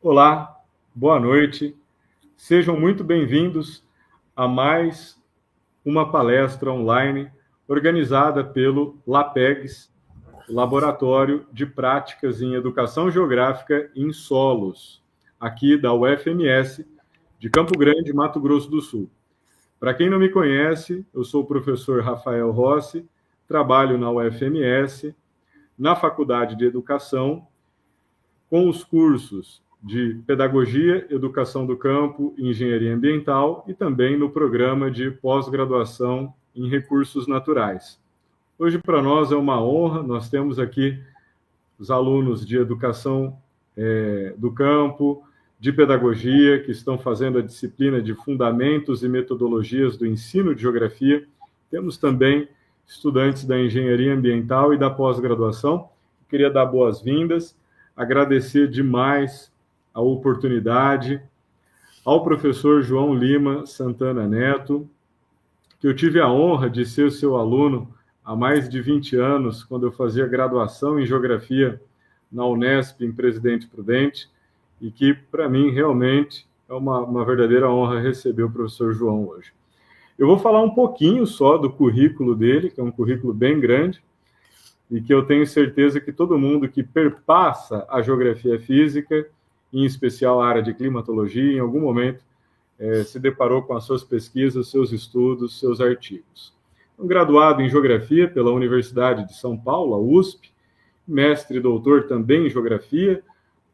Olá, boa noite. Sejam muito bem-vindos a mais uma palestra online organizada pelo LAPEGS, Laboratório de Práticas em Educação Geográfica em Solos, aqui da UFMS, de Campo Grande, Mato Grosso do Sul. Para quem não me conhece, eu sou o professor Rafael Rossi, trabalho na UFMS, na Faculdade de Educação, com os cursos de Pedagogia, Educação do Campo e Engenharia Ambiental e também no programa de pós-graduação em Recursos Naturais. Hoje, para nós, é uma honra, nós temos aqui os alunos de Educação do Campo, de Pedagogia, que estão fazendo a disciplina de Fundamentos e Metodologias do Ensino de Geografia. Temos também estudantes da Engenharia Ambiental e da pós-graduação. Queria dar boas-vindas, agradecer demais a oportunidade ao professor João Lima Santana Neto, que eu tive a honra de ser seu aluno há mais de 20 anos, quando eu fazia graduação em Geografia na Unesp, em Presidente Prudente, e que, para mim, realmente é uma verdadeira honra receber o professor João hoje. Eu vou falar um pouquinho só do currículo dele, que é um currículo bem grande, e que eu tenho certeza que todo mundo que perpassa a geografia física, em especial a área de climatologia, em algum momento se deparou com as suas pesquisas, seus estudos, seus artigos. Graduado em Geografia pela Universidade de São Paulo, a USP, mestre e doutor também em Geografia,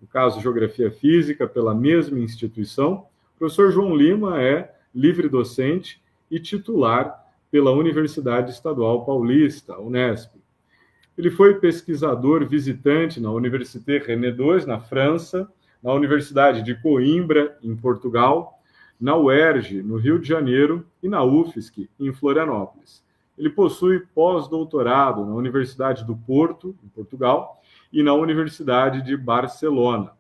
no caso Geografia Física, pela mesma instituição. O professor João Lima é livre docente e titular pela Universidade Estadual Paulista, Unesp. Ele foi pesquisador visitante na Université René II, na França, na Universidade de Coimbra, em Portugal, na UERJ, no Rio de Janeiro, e na UFSC, em Florianópolis. Ele possui pós-doutorado na Universidade do Porto, em Portugal, e na Universidade de Barcelona.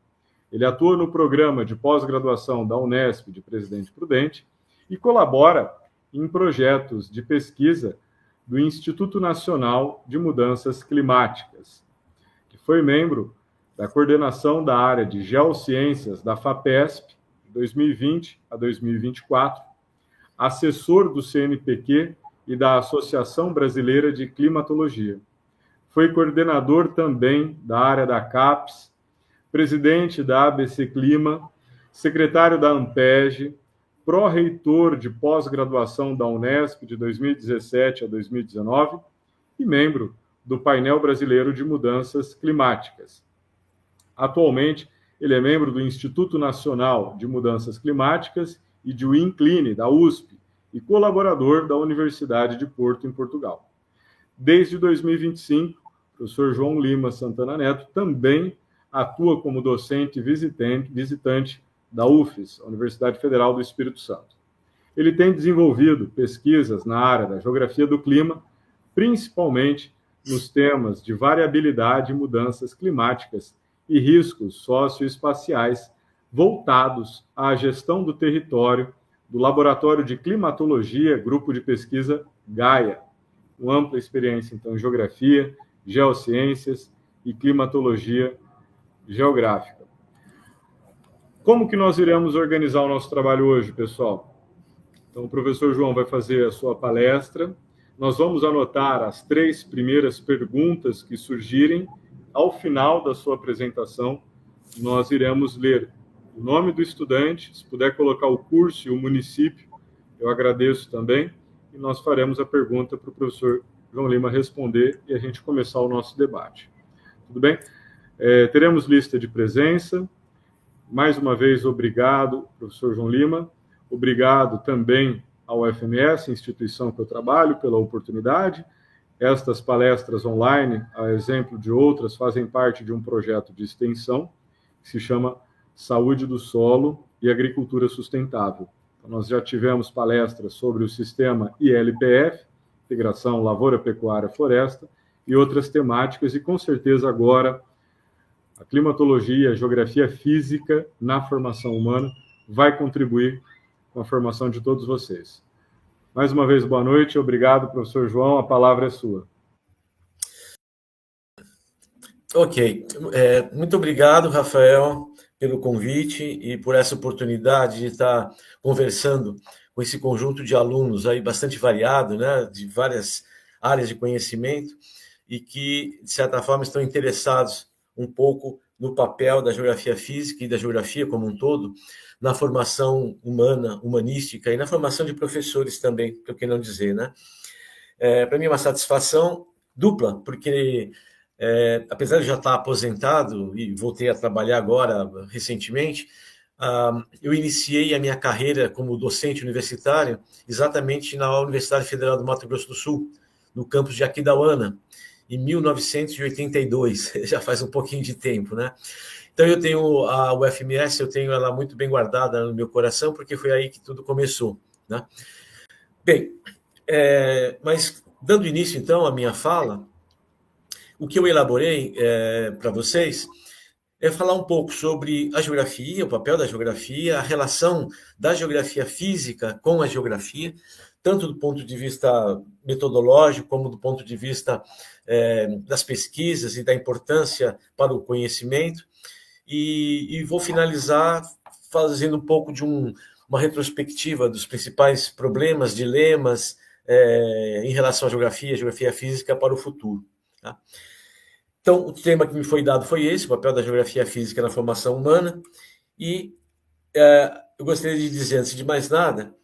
Ele atua no programa de pós-graduação da Unesp de Presidente Prudente e colabora em projetos de pesquisa do Instituto Nacional de Mudanças Climáticas, que foi membro da coordenação da área de Geociências da FAPESP, de 2020 a 2024, assessor do CNPq e da Associação Brasileira de Climatologia. Foi coordenador também da área da CAPES, presidente da ABC Clima, secretário da ANPEG, pró-reitor de pós-graduação da Unesp de 2017 a 2019 e membro do Painel Brasileiro de Mudanças Climáticas. Atualmente, ele é membro do Instituto Nacional de Mudanças Climáticas e de INCLINE, da USP, e colaborador da Universidade de Porto, em Portugal. Desde 2025, o professor João Lima Santana Neto também atua como docente visitante da UFES, a Universidade Federal do Espírito Santo. Ele tem desenvolvido pesquisas na área da geografia do clima, principalmente nos temas de variabilidade e mudanças climáticas e riscos socioespaciais voltados à gestão do território do Laboratório de Climatologia, Grupo de Pesquisa Gaia, com ampla experiência, então, em geografia, geociências e climatologia geográfica. Como que nós iremos organizar o nosso trabalho hoje, pessoal? Então, o professor João vai fazer a sua palestra. Nós vamos anotar as 3 primeiras perguntas que surgirem. Ao final da sua apresentação, nós iremos ler o nome do estudante, se puder colocar o curso e o município, eu agradeço também, e nós faremos a pergunta para o professor João Lima responder e a gente começar o nosso debate. Tudo bem? Teremos lista de presença. Mais uma vez, obrigado, professor João Lima. Obrigado também ao UFMS, instituição que eu trabalho, pela oportunidade. Estas palestras online, a exemplo de outras, fazem parte de um projeto de extensão que se chama Saúde do Solo e Agricultura Sustentável. Então, nós já tivemos palestras sobre o sistema ILPF, Integração Lavoura, Pecuária, Floresta, e outras temáticas, e com certeza agora a climatologia, a geografia física na formação humana vai contribuir com a formação de todos vocês. Mais uma vez, boa noite. Obrigado, professor João. A palavra é sua. Ok. Muito obrigado, Rafael, pelo convite e por essa oportunidade de estar conversando com esse conjunto de alunos aí bastante variado, né, de várias áreas de conhecimento e que, de certa forma, estão interessados um pouco no papel da geografia física e da geografia como um todo na formação humana, humanística e na formação de professores também, por que não dizer, né? Para mim é uma satisfação dupla, porque apesar de já estar aposentado e voltei a trabalhar agora recentemente, eu iniciei a minha carreira como docente universitário exatamente na Universidade Federal do Mato Grosso do Sul, no campus de Aquidauana, em 1982, já faz um pouquinho de tempo, né? Então eu tenho a UFMS, eu tenho ela muito bem guardada no meu coração, porque foi aí que tudo começou, né? Bem, mas dando início então à minha fala, o que eu elaborei para vocês é falar um pouco sobre a geografia, o papel da geografia, a relação da geografia física com a geografia, tanto do ponto de vista metodológico, como do ponto de vista das pesquisas e da importância para o conhecimento. E vou finalizar fazendo um pouco de uma retrospectiva dos principais problemas, dilemas em relação à geografia física para o futuro. Tá? Então, o tema que me foi dado foi esse, o papel da geografia física na formação humana, e eu gostaria de dizer, antes de mais nada,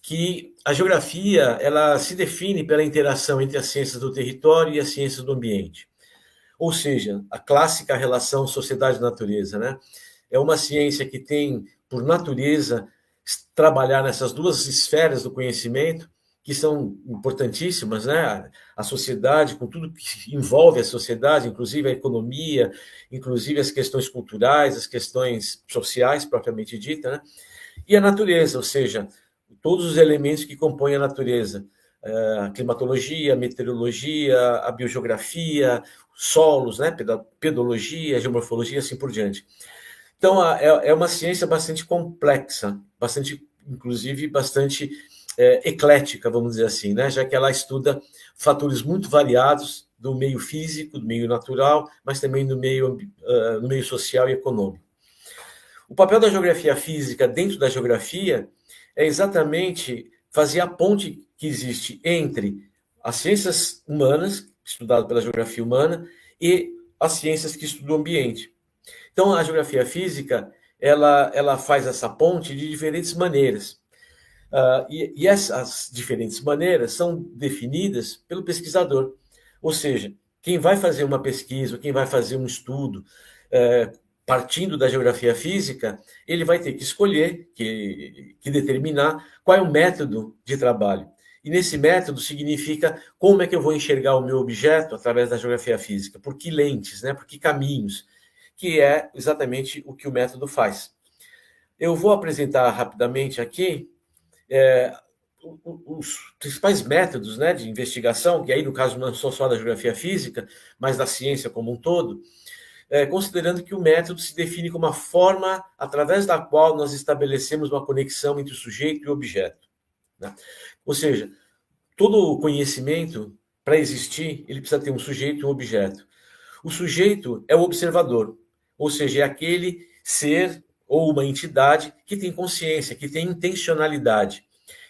que a geografia ela se define pela interação entre as ciências do território e as ciências do ambiente. Ou seja, a clássica relação sociedade-natureza, né? É uma ciência que tem, por natureza, trabalhar nessas duas esferas do conhecimento, que são importantíssimas, né? A sociedade, com tudo que envolve a sociedade, inclusive a economia, inclusive as questões culturais, as questões sociais, propriamente dita, né? E a natureza, ou seja, todos os elementos que compõem a natureza, a climatologia, a meteorologia, a biogeografia, solos, né? Pedologia, geomorfologia, assim por diante. Então, é uma ciência bastante complexa, inclusive, bastante eclética, vamos dizer assim, né? Já que ela estuda fatores muito variados do meio físico, do meio natural, mas também no meio social e econômico. O papel da geografia física dentro da geografia é exatamente fazer a ponte que existe entre as ciências humanas, estudadas pela geografia humana, e as ciências que estudam o ambiente. Então, a geografia física, ela faz essa ponte de diferentes maneiras. E essas diferentes maneiras são definidas pelo pesquisador. Ou seja, quem vai fazer uma pesquisa, quem vai fazer um estudo, partindo da geografia física, ele vai ter que escolher, que determinar qual é o método de trabalho. E nesse método significa como é que eu vou enxergar o meu objeto através da geografia física, por que lentes, né? Por que caminhos, que é exatamente o que o método faz. Eu vou apresentar rapidamente aqui os principais métodos, né, de investigação, que aí no caso não são só da geografia física, mas da ciência como um todo, considerando que o método se define como a forma através da qual nós estabelecemos uma conexão entre o sujeito e o objeto, né? Ou seja, todo conhecimento, para existir, ele precisa ter um sujeito e um objeto. O sujeito é o observador, ou seja, é aquele ser ou uma entidade que tem consciência, que tem intencionalidade.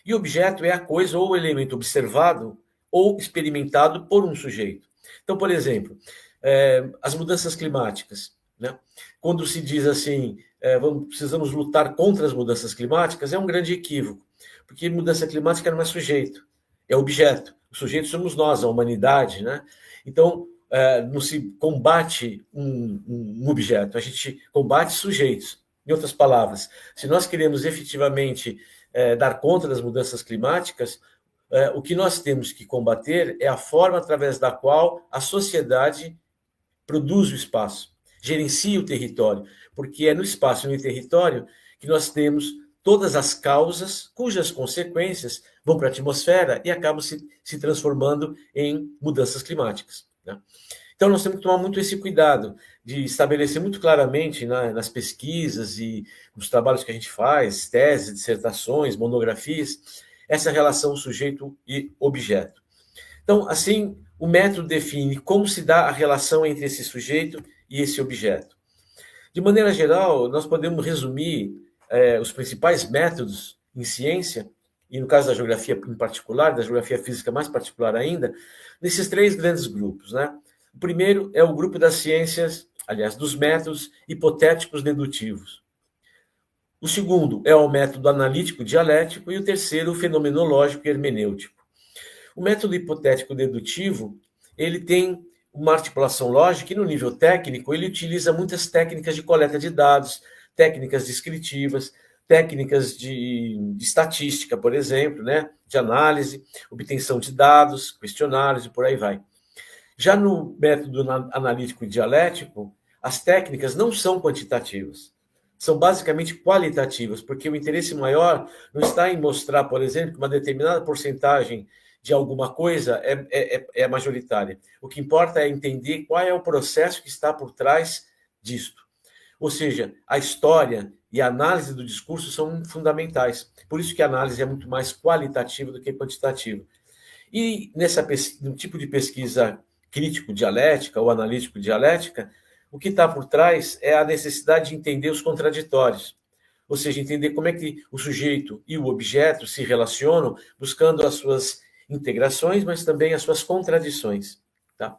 E o objeto é a coisa ou o elemento observado ou experimentado por um sujeito. Então, por exemplo, as mudanças climáticas, né? Quando se diz assim, precisamos lutar contra as mudanças climáticas, é um grande equívoco, porque mudança climática não é sujeito, é objeto. O sujeito somos nós, a humanidade, né? Então, não se combate um objeto, a gente combate sujeitos. Em outras palavras, se nós queremos efetivamente dar conta das mudanças climáticas, o que nós temos que combater é a forma através da qual a sociedade produz o espaço, gerencia o território, porque é no espaço e no território que nós temos todas as causas cujas consequências vão para a atmosfera e acabam se transformando em mudanças climáticas, né? Então, nós temos que tomar muito esse cuidado de estabelecer muito claramente nas pesquisas e nos trabalhos que a gente faz, teses, dissertações, monografias, essa relação sujeito e objeto. Então, assim, o método define como se dá a relação entre esse sujeito e esse objeto. De maneira geral, nós podemos resumir os principais métodos em ciência, e no caso da geografia em particular, da geografia física mais particular ainda, nesses 3 grandes grupos, né? O primeiro é o grupo das ciências, aliás, dos métodos hipotéticos dedutivos. O segundo é o método analítico dialético e o terceiro, o fenomenológico e hermenêutico. O método hipotético dedutivo, ele tem uma articulação lógica e no nível técnico ele utiliza muitas técnicas de coleta de dados, técnicas descritivas, técnicas de estatística, por exemplo, né, de análise, obtenção de dados, questionários e por aí vai. Já no método analítico e dialético, as técnicas não são quantitativas, são basicamente qualitativas, porque o interesse maior não está em mostrar, por exemplo, que uma determinada porcentagem de alguma coisa é majoritária. O que importa é entender qual é o processo que está por trás disto. Ou seja, a história e a análise do discurso são fundamentais. Por isso que a análise é muito mais qualitativa do que quantitativa. E no tipo de pesquisa crítico-dialética ou analítico-dialética, o que está por trás é a necessidade de entender os contraditórios. Ou seja, entender como é que o sujeito e o objeto se relacionam, buscando as suas integrações, mas também as suas contradições. Tá?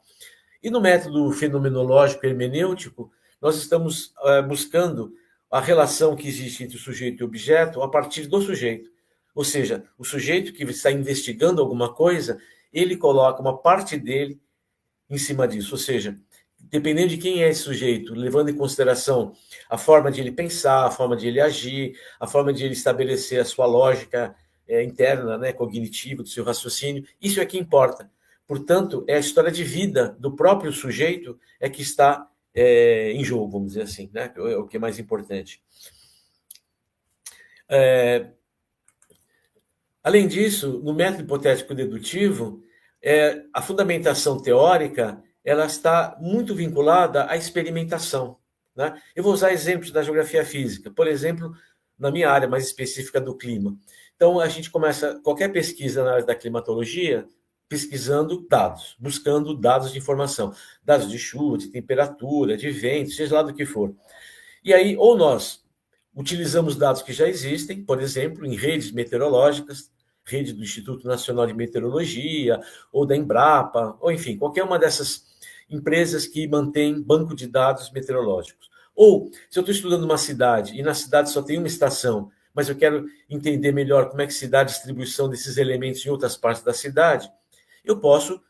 E no método fenomenológico hermenêutico, nós estamos buscando a relação que existe entre o sujeito e o objeto a partir do sujeito. Ou seja, o sujeito que está investigando alguma coisa, ele coloca uma parte dele em cima disso. Ou seja, dependendo de quem é esse sujeito, levando em consideração a forma de ele pensar, a forma de ele agir, a forma de ele estabelecer a sua lógica interna, né, cognitiva, do seu raciocínio, isso é que importa. Portanto, é a história de vida do próprio sujeito que está em jogo, vamos dizer assim, né, é o que é mais importante. Além disso, no método hipotético dedutivo, a fundamentação teórica ela está muito vinculada à experimentação. Né? Eu vou usar exemplos da geografia física, por exemplo, na minha área mais específica do clima. Então, a gente começa qualquer pesquisa na área da climatologia pesquisando dados, buscando dados de informação, dados de chuva, de temperatura, de vento, seja lá do que for. E aí, ou nós utilizamos dados que já existem, por exemplo, em redes meteorológicas, rede do Instituto Nacional de Meteorologia, ou da Embrapa, ou enfim, qualquer uma dessas empresas que mantém banco de dados meteorológicos. Ou, se eu estou estudando uma cidade, e na cidade só tem uma estação, mas eu quero entender melhor como é que se dá a distribuição desses elementos em outras partes da cidade, eu posso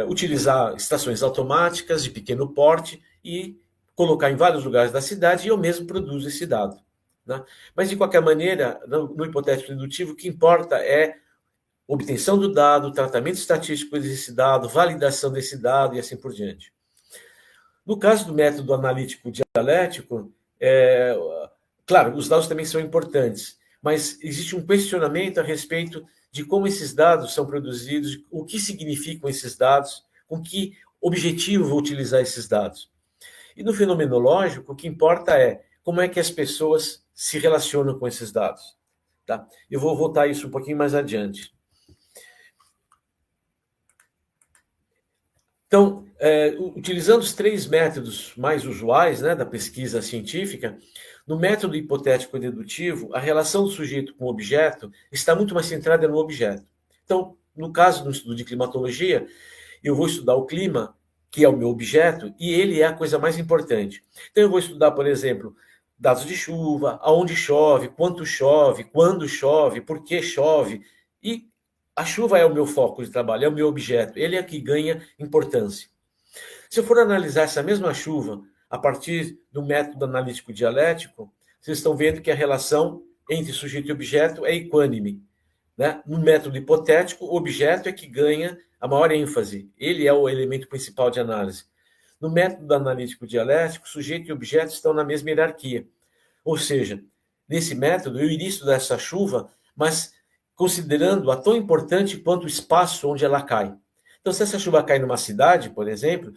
utilizar estações automáticas de pequeno porte e colocar em vários lugares da cidade e eu mesmo produzo esse dado. Né? Mas, de qualquer maneira, no hipotético dedutivo, o que importa é obtenção do dado, tratamento estatístico desse dado, validação desse dado e assim por diante. No caso do método analítico dialético, claro, os dados também são importantes, mas existe um questionamento a respeito de como esses dados são produzidos, o que significam esses dados, com que objetivo vou utilizar esses dados. E no fenomenológico, o que importa é como é que as pessoas se relacionam com esses dados. Tá? Eu vou voltar a isso um pouquinho mais adiante. Então, utilizando os 3 métodos mais usuais, né, da pesquisa científica, no método hipotético dedutivo, a relação do sujeito com o objeto está muito mais centrada no objeto. Então, no caso do estudo de climatologia, eu vou estudar o clima, que é o meu objeto, e ele é a coisa mais importante. Então, eu vou estudar, por exemplo, dados de chuva, aonde chove, quanto chove, quando chove, por que chove, e a chuva é o meu foco de trabalho, é o meu objeto, ele é que ganha importância. Se eu for analisar essa mesma chuva a partir do método analítico dialético, vocês estão vendo que a relação entre sujeito e objeto é equânime. Né? No método hipotético, o objeto é que ganha a maior ênfase, ele é o elemento principal de análise. No método analítico dialético, sujeito e objeto estão na mesma hierarquia. Ou seja, nesse método, eu iria estudar essa chuva, mas considerando-a tão importante quanto o espaço onde ela cai. Então, se essa chuva cai numa cidade, por exemplo,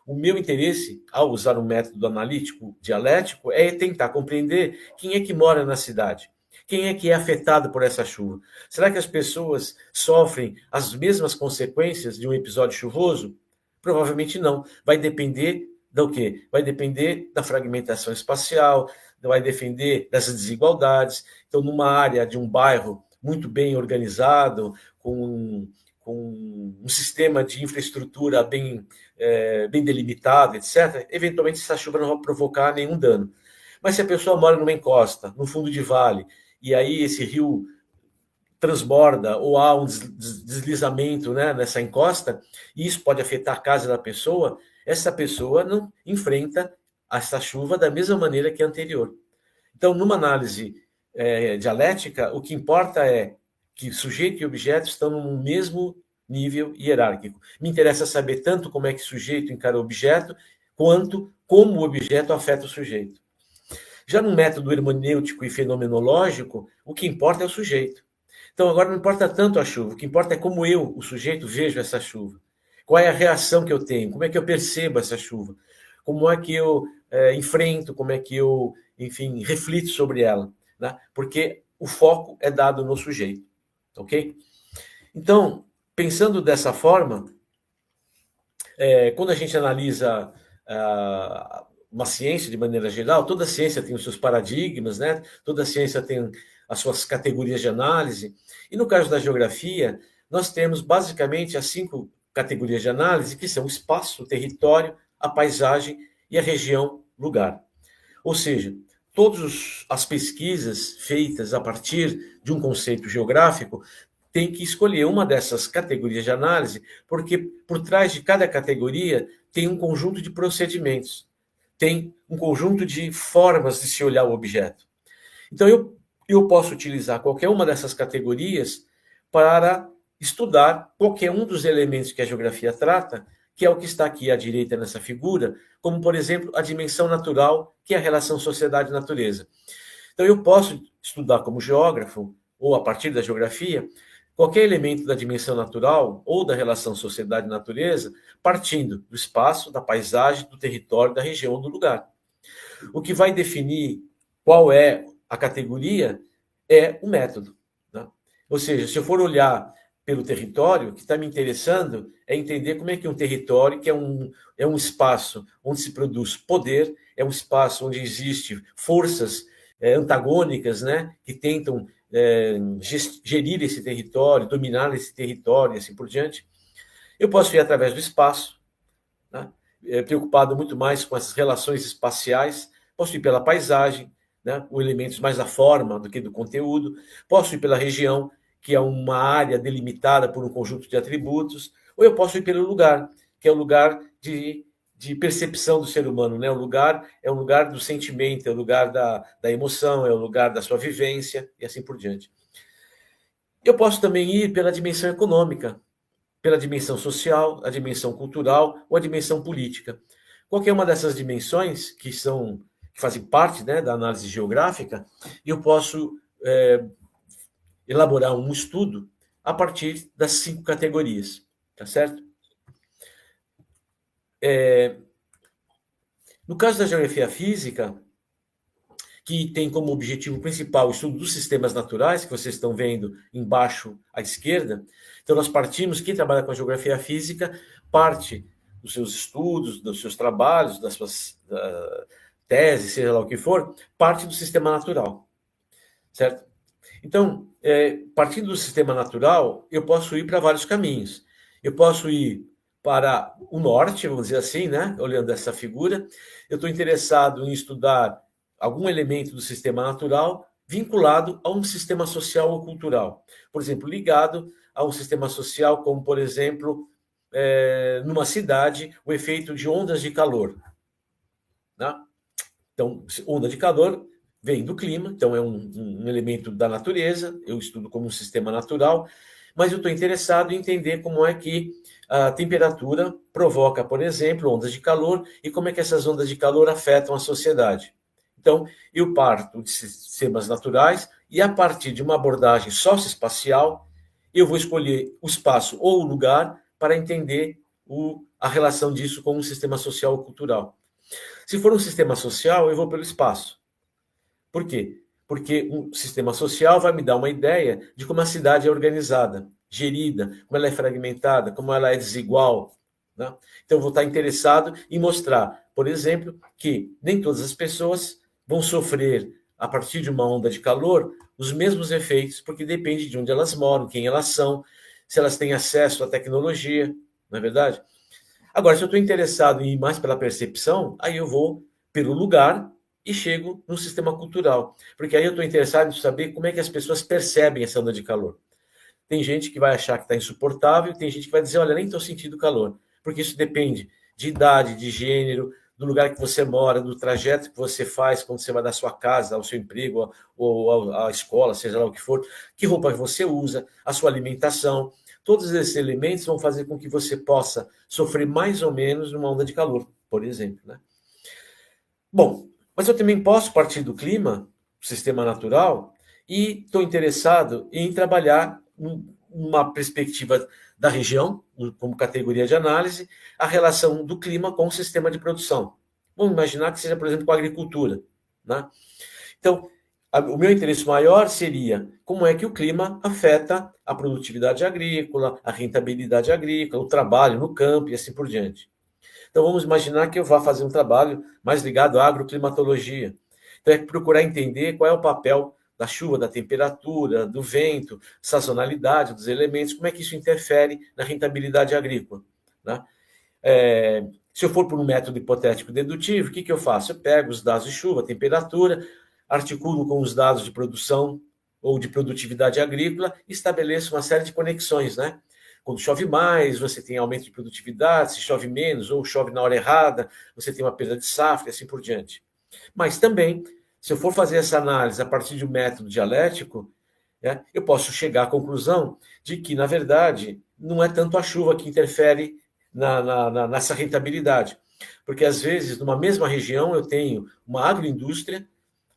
o meu interesse, ao usar um método analítico dialético, é tentar compreender quem é que mora na cidade. Quem é que é afetado por essa chuva? Será que as pessoas sofrem as mesmas consequências de um episódio chuvoso? Provavelmente não. Vai depender do quê? Vai depender da fragmentação espacial, vai depender dessas desigualdades. Então, numa área de um bairro muito bem organizado, com um sistema de infraestrutura bem delimitado, etc., eventualmente essa chuva não vai provocar nenhum dano. Mas se a pessoa mora numa encosta, no fundo de vale, e aí esse rio transborda ou há um deslizamento, né, nessa encosta, e isso pode afetar a casa da pessoa, essa pessoa não enfrenta essa chuva da mesma maneira que a anterior. Então, numa análise dialética, o que importa é que sujeito e objeto estão no mesmo nível hierárquico. Me interessa saber tanto como é que o sujeito encara o objeto, quanto como o objeto afeta o sujeito. Já no método hermenêutico e fenomenológico, o que importa é o sujeito. Então, agora não importa tanto a chuva, o que importa é como eu, o sujeito, vejo essa chuva. Qual é a reação que eu tenho, como é que eu percebo essa chuva, como é que eu enfrento, como é que eu, enfim, reflito sobre ela, né? Porque o foco é dado no sujeito, ok? Então, pensando dessa forma, quando a gente analisa uma ciência de maneira geral, toda ciência tem os seus paradigmas, né? Toda ciência tem as suas categorias de análise, e no caso da geografia, nós temos basicamente as 5 categorias de análise, que são o espaço, o território, a paisagem e a região, lugar. Ou seja, todas as pesquisas feitas a partir de um conceito geográfico têm que escolher uma dessas categorias de análise, porque por trás de cada categoria tem um conjunto de procedimentos, tem um conjunto de formas de se olhar o objeto. Então, eu posso utilizar qualquer uma dessas categorias para estudar qualquer um dos elementos que a geografia trata, que é o que está aqui à direita nessa figura, como, por exemplo, a dimensão natural, que é a relação sociedade-natureza. Então, eu posso estudar como geógrafo, ou a partir da geografia, qualquer elemento da dimensão natural ou da relação sociedade-natureza, partindo do espaço, da paisagem, do território, da região ou do lugar. O que vai definir qual é a categoria é o método, né? Ou seja, se eu for olhar pelo território, o que está me interessando é entender como é que um território, que é um espaço onde se produz poder, é um espaço onde existem forças antagônicas, né, que tentam gerir esse território, dominar esse território e assim por diante. Eu posso ir através do espaço, né, preocupado muito mais com essas relações espaciais, posso ir pela paisagem, né, com elementos mais da forma do que do conteúdo, posso ir pela região, que é uma área delimitada por um conjunto de atributos, ou eu posso ir pelo lugar, que é o lugar de percepção do ser humano, né? O lugar é o lugar do sentimento, é o lugar da emoção, é o lugar da sua vivência, e assim por diante. Eu posso também ir pela dimensão econômica, pela dimensão social, a dimensão cultural ou a dimensão política. Qualquer uma dessas dimensões que fazem parte, né, da análise geográfica, eu posso elaborar um estudo a partir das 5 categorias, tá certo? No caso da geografia física, que tem como objetivo principal o estudo dos sistemas naturais, que vocês estão vendo embaixo à esquerda, então nós partimos, quem trabalha com a geografia física, parte dos seus estudos, dos seus trabalhos, das suas teses, seja lá o que for, parte do sistema natural, certo? Então, partindo do sistema natural, eu posso ir para vários caminhos. Eu posso ir para o norte, vamos dizer assim, né? Olhando essa figura, eu estou interessado em estudar algum elemento do sistema natural vinculado a um sistema social ou cultural. Por exemplo, ligado a um sistema social, como, por exemplo, numa cidade, o efeito de ondas de calor, né? Então, onda de calor vem do clima, então é um elemento da natureza, eu estudo como um sistema natural, mas eu estou interessado em entender como é que a temperatura provoca, por exemplo, ondas de calor e como é que essas ondas de calor afetam a sociedade. Então, eu parto de sistemas naturais e, a partir de uma abordagem socioespacial, eu vou escolher o espaço ou o lugar para entender a relação disso com um sistema social ou cultural. Se for um sistema social, eu vou pelo espaço. Por quê? Porque um sistema social vai me dar uma ideia de como a cidade é organizada, gerida, como ela é fragmentada, como ela é desigual, né? Então, eu vou estar interessado em mostrar, por exemplo, que nem todas as pessoas vão sofrer, a partir de uma onda de calor, os mesmos efeitos, porque depende de onde elas moram, quem elas são, se elas têm acesso à tecnologia, não é verdade? Agora, se eu estou interessado em ir mais pela percepção, aí eu vou pelo lugar e chego no sistema cultural. Porque aí eu estou interessado em saber como é que as pessoas percebem essa onda de calor. Tem gente que vai achar que está insuportável, tem gente que vai dizer, olha, nem estou sentindo calor. Porque isso depende de idade, de gênero, do lugar que você mora, do trajeto que você faz quando você vai da sua casa ao seu emprego ou à escola, seja lá o que for, que roupa você usa, a sua alimentação. Todos esses elementos vão fazer com que você possa sofrer mais ou menos numa onda de calor, por exemplo, né? Bom, mas eu também posso partir do clima, sistema natural, e estou interessado em trabalhar uma perspectiva da região, como categoria de análise, a relação do clima com o sistema de produção. Vamos imaginar que seja, por exemplo, com a agricultura, né? Então, o meu interesse maior seria como é que o clima afeta a produtividade agrícola, a rentabilidade agrícola, o trabalho no campo e assim por diante. Então, vamos imaginar que eu vá fazer um trabalho mais ligado à agroclimatologia. Então, é procurar entender qual é o papel da chuva, da temperatura, do vento, sazonalidade dos elementos, como é que isso interfere na rentabilidade agrícola, né? Se eu for por um método hipotético dedutivo, o que eu faço? Eu pego os dados de chuva, temperatura, articulo com os dados de produção ou de produtividade agrícola e estabeleço uma série de conexões, né? Quando chove mais, você tem aumento de produtividade, se chove menos ou chove na hora errada, você tem uma perda de safra e assim por diante. Mas também, se eu for fazer essa análise a partir de um método dialético, né, eu posso chegar à conclusão de que, na verdade, não é tanto a chuva que interfere nessa rentabilidade. Porque, às vezes, numa mesma região, eu tenho uma agroindústria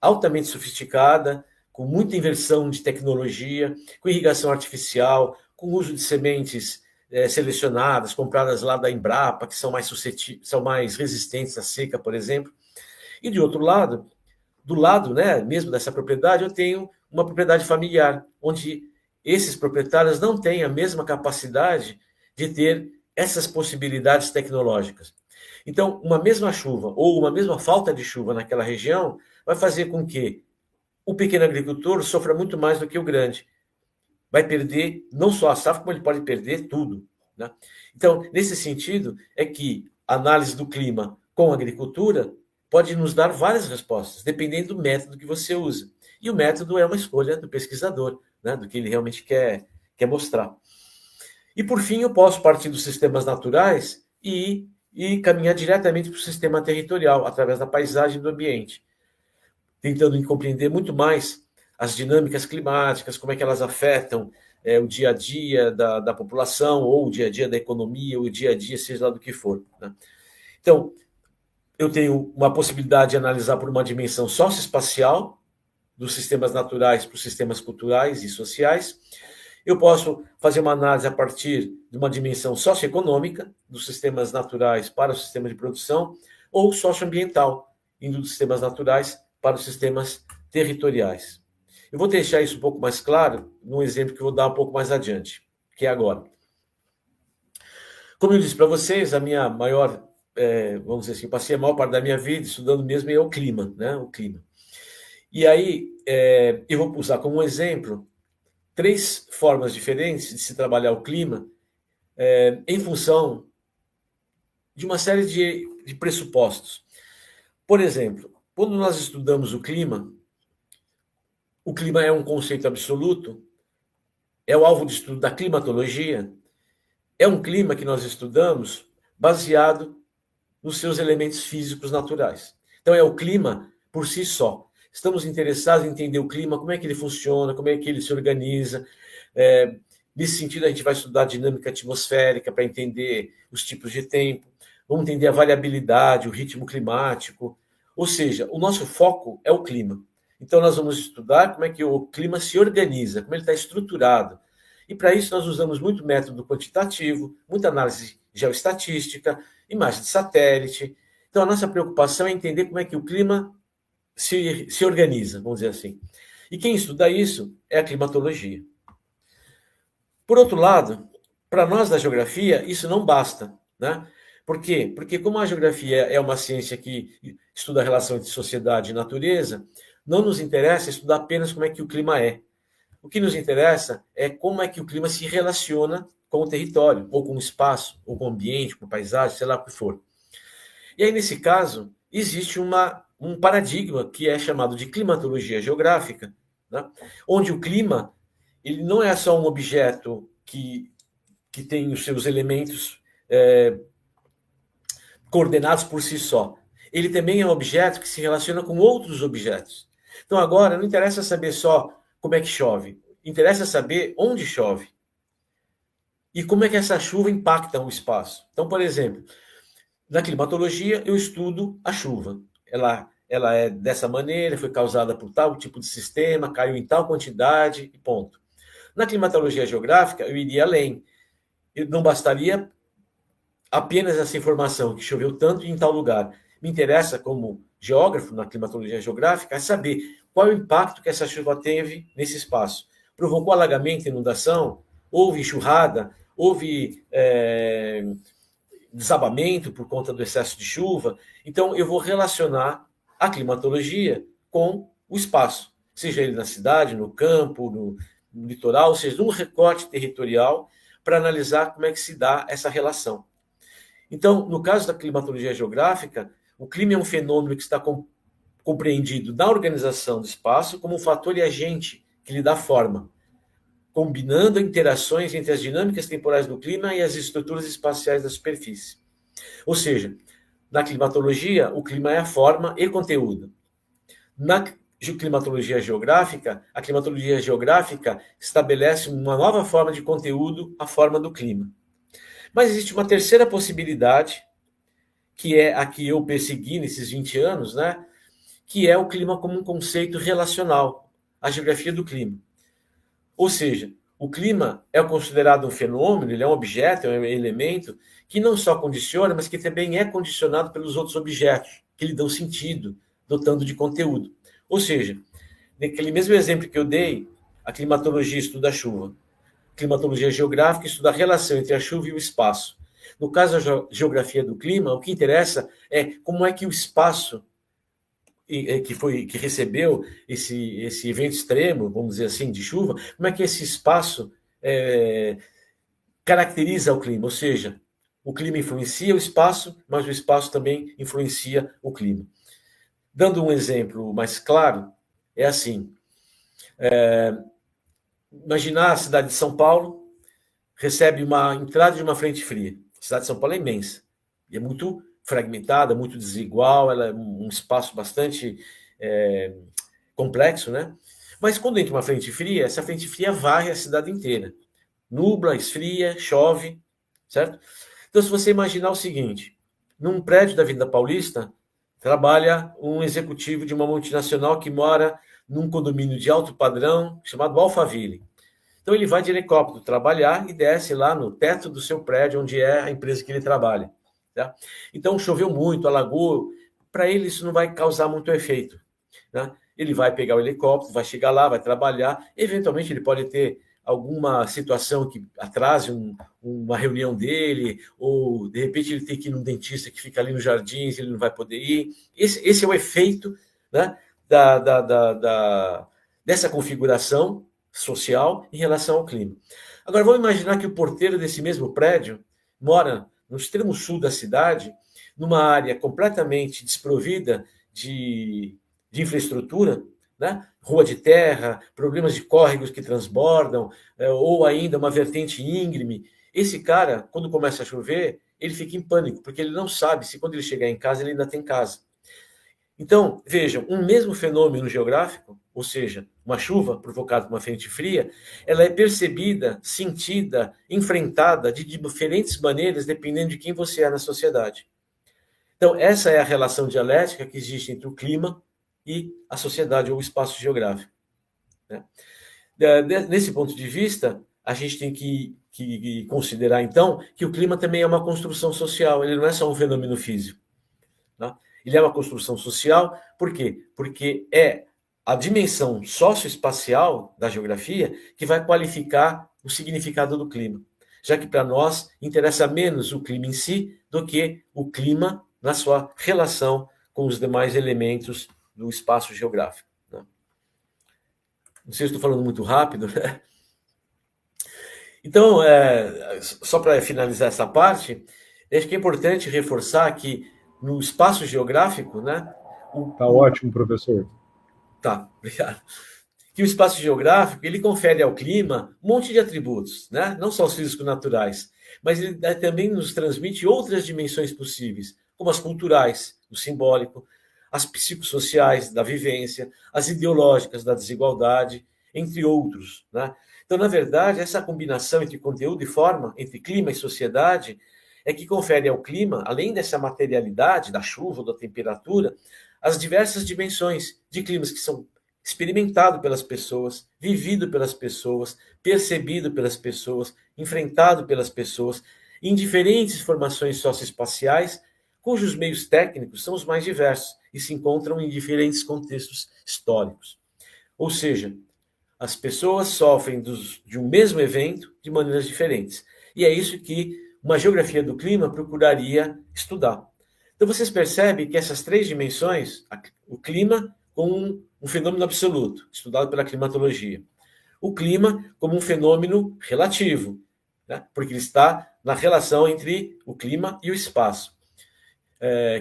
altamente sofisticada, com muita inversão de tecnologia, com irrigação artificial, com uso de sementes selecionadas, compradas lá da Embrapa, que são mais resistentes à seca, por exemplo. E, de outro lado, do lado, né, mesmo dessa propriedade, eu tenho uma propriedade familiar, onde esses proprietários não têm a mesma capacidade de ter essas possibilidades tecnológicas. Então, uma mesma chuva ou uma mesma falta de chuva naquela região vai fazer com que o pequeno agricultor sofra muito mais do que o grande. Vai perder não só a safra, como ele pode perder tudo, né? Então, nesse sentido, é que a análise do clima com a agricultura pode nos dar várias respostas, dependendo do método que você usa. E o método é uma escolha do pesquisador, né, do que ele realmente quer mostrar. E, por fim, eu posso partir dos sistemas naturais e caminhar diretamente para o sistema territorial, através da paisagem do ambiente, tentando compreender muito mais as dinâmicas climáticas, como é que elas afetam o dia a dia da população, ou o dia a dia da economia, ou o dia a dia, seja lá do que for, né? Então, eu tenho uma possibilidade de analisar por uma dimensão socioespacial, dos sistemas naturais para os sistemas culturais e sociais. Eu posso fazer uma análise a partir de uma dimensão socioeconômica, dos sistemas naturais para o sistema de produção, ou socioambiental, indo dos sistemas naturais para os sistemas territoriais. Eu vou deixar isso um pouco mais claro num exemplo que eu vou dar um pouco mais adiante, que é agora. Como eu disse para vocês, a minha maior, vamos dizer assim, passei a maior parte da minha vida estudando mesmo o clima, né? O clima. E aí, eu vou usar como exemplo 3 formas diferentes de se trabalhar o clima em função de uma série de pressupostos. Por exemplo, quando nós estudamos o clima é um conceito absoluto, é o alvo de estudo da climatologia, é um clima que nós estudamos baseado nos seus elementos físicos naturais. Então, é o clima por si só. Estamos interessados em entender o clima, como é que ele funciona, como é que ele se organiza. Nesse sentido, a gente vai estudar a dinâmica atmosférica para entender os tipos de tempo, vamos entender a variabilidade, o ritmo climático. Ou seja, o nosso foco é o clima. Então, nós vamos estudar como é que o clima se organiza, como ele está estruturado. E, para isso, nós usamos muito método quantitativo, muita análise geoestatística, imagem de satélite. Então, a nossa preocupação é entender como é que o clima se organiza, vamos dizer assim. E quem estuda isso é a climatologia. Por outro lado, para nós da geografia, isso não basta. né? Por quê? Porque como a geografia é uma ciência que estuda a relação entre sociedade e natureza, não nos interessa estudar apenas como é que o clima é. O que nos interessa é como é que o clima se relaciona com o território, ou com o espaço, ou com o ambiente, com a paisagem, sei lá o que for. E aí, nesse caso, existe um paradigma que é chamado de climatologia geográfica, né? Onde o clima ele não é só um objeto que tem os seus elementos coordenados por si só. Ele também é um objeto que se relaciona com outros objetos. Então, agora, não interessa saber só como é que chove, interessa saber onde chove e como é que essa chuva impacta o espaço. Então, por exemplo, na climatologia, eu estudo a chuva. Ela é dessa maneira, foi causada por tal tipo de sistema, caiu em tal quantidade e ponto. Na climatologia geográfica, eu iria além. Não bastaria apenas essa informação que choveu tanto em tal lugar. Me interessa, como geógrafo na climatologia geográfica, é saber qual é o impacto que essa chuva teve nesse espaço. Provocou alagamento, inundação? Houve enxurrada? Houve desabamento por conta do excesso de chuva? Então, eu vou relacionar a climatologia com o espaço, seja ele na cidade, no campo, no litoral, ou seja, num recorte territorial, para analisar como é que se dá essa relação. Então, no caso da climatologia geográfica, o clima é um fenômeno que está compreendido na organização do espaço como um fator e agente que lhe dá forma, combinando interações entre as dinâmicas temporais do clima e as estruturas espaciais da superfície. Ou seja, na climatologia, o clima é a forma e conteúdo. Na climatologia geográfica, a climatologia geográfica estabelece uma nova forma de conteúdo, a forma do clima. Mas existe uma terceira possibilidade, que é a que eu persegui nesses 20 anos, né? Que é o clima como um conceito relacional, a geografia do clima. Ou seja, o clima é considerado um fenômeno, ele é um objeto, é um elemento que não só condiciona, mas que também é condicionado pelos outros objetos, que lhe dão sentido, dotando de conteúdo. Ou seja, naquele mesmo exemplo que eu dei, a climatologia estuda a chuva. A climatologia geográfica estuda a relação entre a chuva e o espaço. No caso da geografia do clima, o que interessa é como é que o espaço que recebeu esse evento extremo, vamos dizer assim, de chuva, como é que esse espaço caracteriza o clima, ou seja, o clima influencia o espaço, mas o espaço também influencia o clima. Dando um exemplo mais claro, é assim, imaginar a cidade de São Paulo recebe uma entrada de uma frente fria. A cidade de São Paulo é imensa, e é muito fragmentada, muito desigual, ela é um espaço bastante complexo, né? Mas quando entra uma frente fria, essa frente fria varre a cidade inteira. Nubla, esfria, chove, certo? Então, se você imaginar o seguinte, num prédio da Avenida Paulista, trabalha um executivo de uma multinacional que mora num condomínio de alto padrão chamado Alphaville. Então, ele vai de helicóptero trabalhar e desce lá no teto do seu prédio, onde é a empresa que ele trabalha. Tá? Então, choveu muito, alagou. Para ele, isso não vai causar muito efeito. Né? Ele vai pegar o helicóptero, vai chegar lá, vai trabalhar. Eventualmente, ele pode ter alguma situação que atrase uma reunião dele, ou, de repente, ele tem que ir num dentista que fica ali nos jardins, ele não vai poder ir. Esse é o efeito, né, dessa configuração social em relação ao clima. Agora, vamos imaginar que o porteiro desse mesmo prédio mora no extremo sul da cidade, numa área completamente desprovida de infraestrutura, né? Rua de terra, problemas de córregos que transbordam, ou ainda uma vertente íngreme. Esse cara, quando começa a chover, ele fica em pânico, porque ele não sabe se quando ele chegar em casa, ele ainda tem casa. Então, vejam, um mesmo fenômeno geográfico, ou seja, uma chuva provocada por uma frente fria, ela é percebida, sentida, enfrentada de diferentes maneiras, dependendo de quem você é na sociedade. Então, essa é a relação dialética que existe entre o clima e a sociedade ou o espaço geográfico. Né? Nesse ponto de vista, a gente tem que considerar, então, que o clima também é uma construção social, ele não é só um fenômeno físico. Né? Ele é uma construção social, por quê? Porque é a dimensão socioespacial da geografia que vai qualificar o significado do clima. já que para nós interessa menos o clima em si do que o clima na sua relação com os demais elementos do espaço geográfico, né? Não sei se estou falando muito rápido, né? Então, só para finalizar essa parte, acho que é importante reforçar que no espaço geográfico, né? Tá ótimo, professor. Tá, obrigado. Que o espaço geográfico ele confere ao clima um monte de atributos, né? Não só os físicos naturais, mas ele também nos transmite outras dimensões possíveis, como as culturais, o simbólico, as psicossociais da vivência, as ideológicas da desigualdade, entre outros, né? Então, na verdade, essa combinação entre conteúdo e forma, entre clima e sociedade, é que confere ao clima, além dessa materialidade da chuva ou da temperatura, as diversas dimensões de climas que são experimentado pelas pessoas, vivido pelas pessoas, percebido pelas pessoas, enfrentado pelas pessoas, em diferentes formações socioespaciais, cujos meios técnicos são os mais diversos e se encontram em diferentes contextos históricos. Ou seja, as pessoas sofrem de um mesmo evento de maneiras diferentes. E é isso que uma geografia do clima procuraria estudar. Então vocês percebem que essas três dimensões, o clima como um fenômeno absoluto, estudado pela climatologia. O clima como um fenômeno relativo, né? Porque ele está na relação entre o clima e o espaço,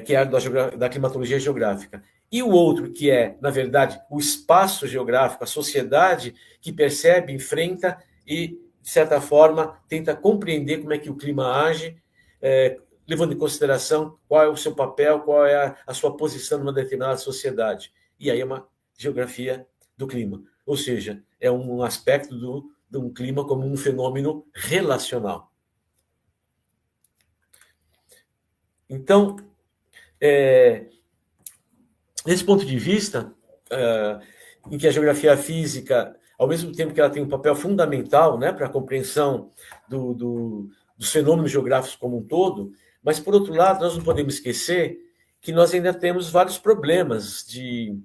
que é da climatologia geográfica. E o outro, que é, na verdade, o espaço geográfico, a sociedade que percebe, enfrenta e, de certa forma, tenta compreender como é que o clima age, levando em consideração qual é o seu papel, qual é a sua posição numa determinada sociedade. E aí é uma geografia do clima. Ou seja, é um aspecto de um clima como um fenômeno relacional. Então, nesse ponto de vista, em que a geografia física, ao mesmo tempo que ela tem um papel fundamental, né, para a compreensão dos fenômenos geográficos como um todo, mas, por outro lado, nós não podemos esquecer que nós ainda temos vários problemas de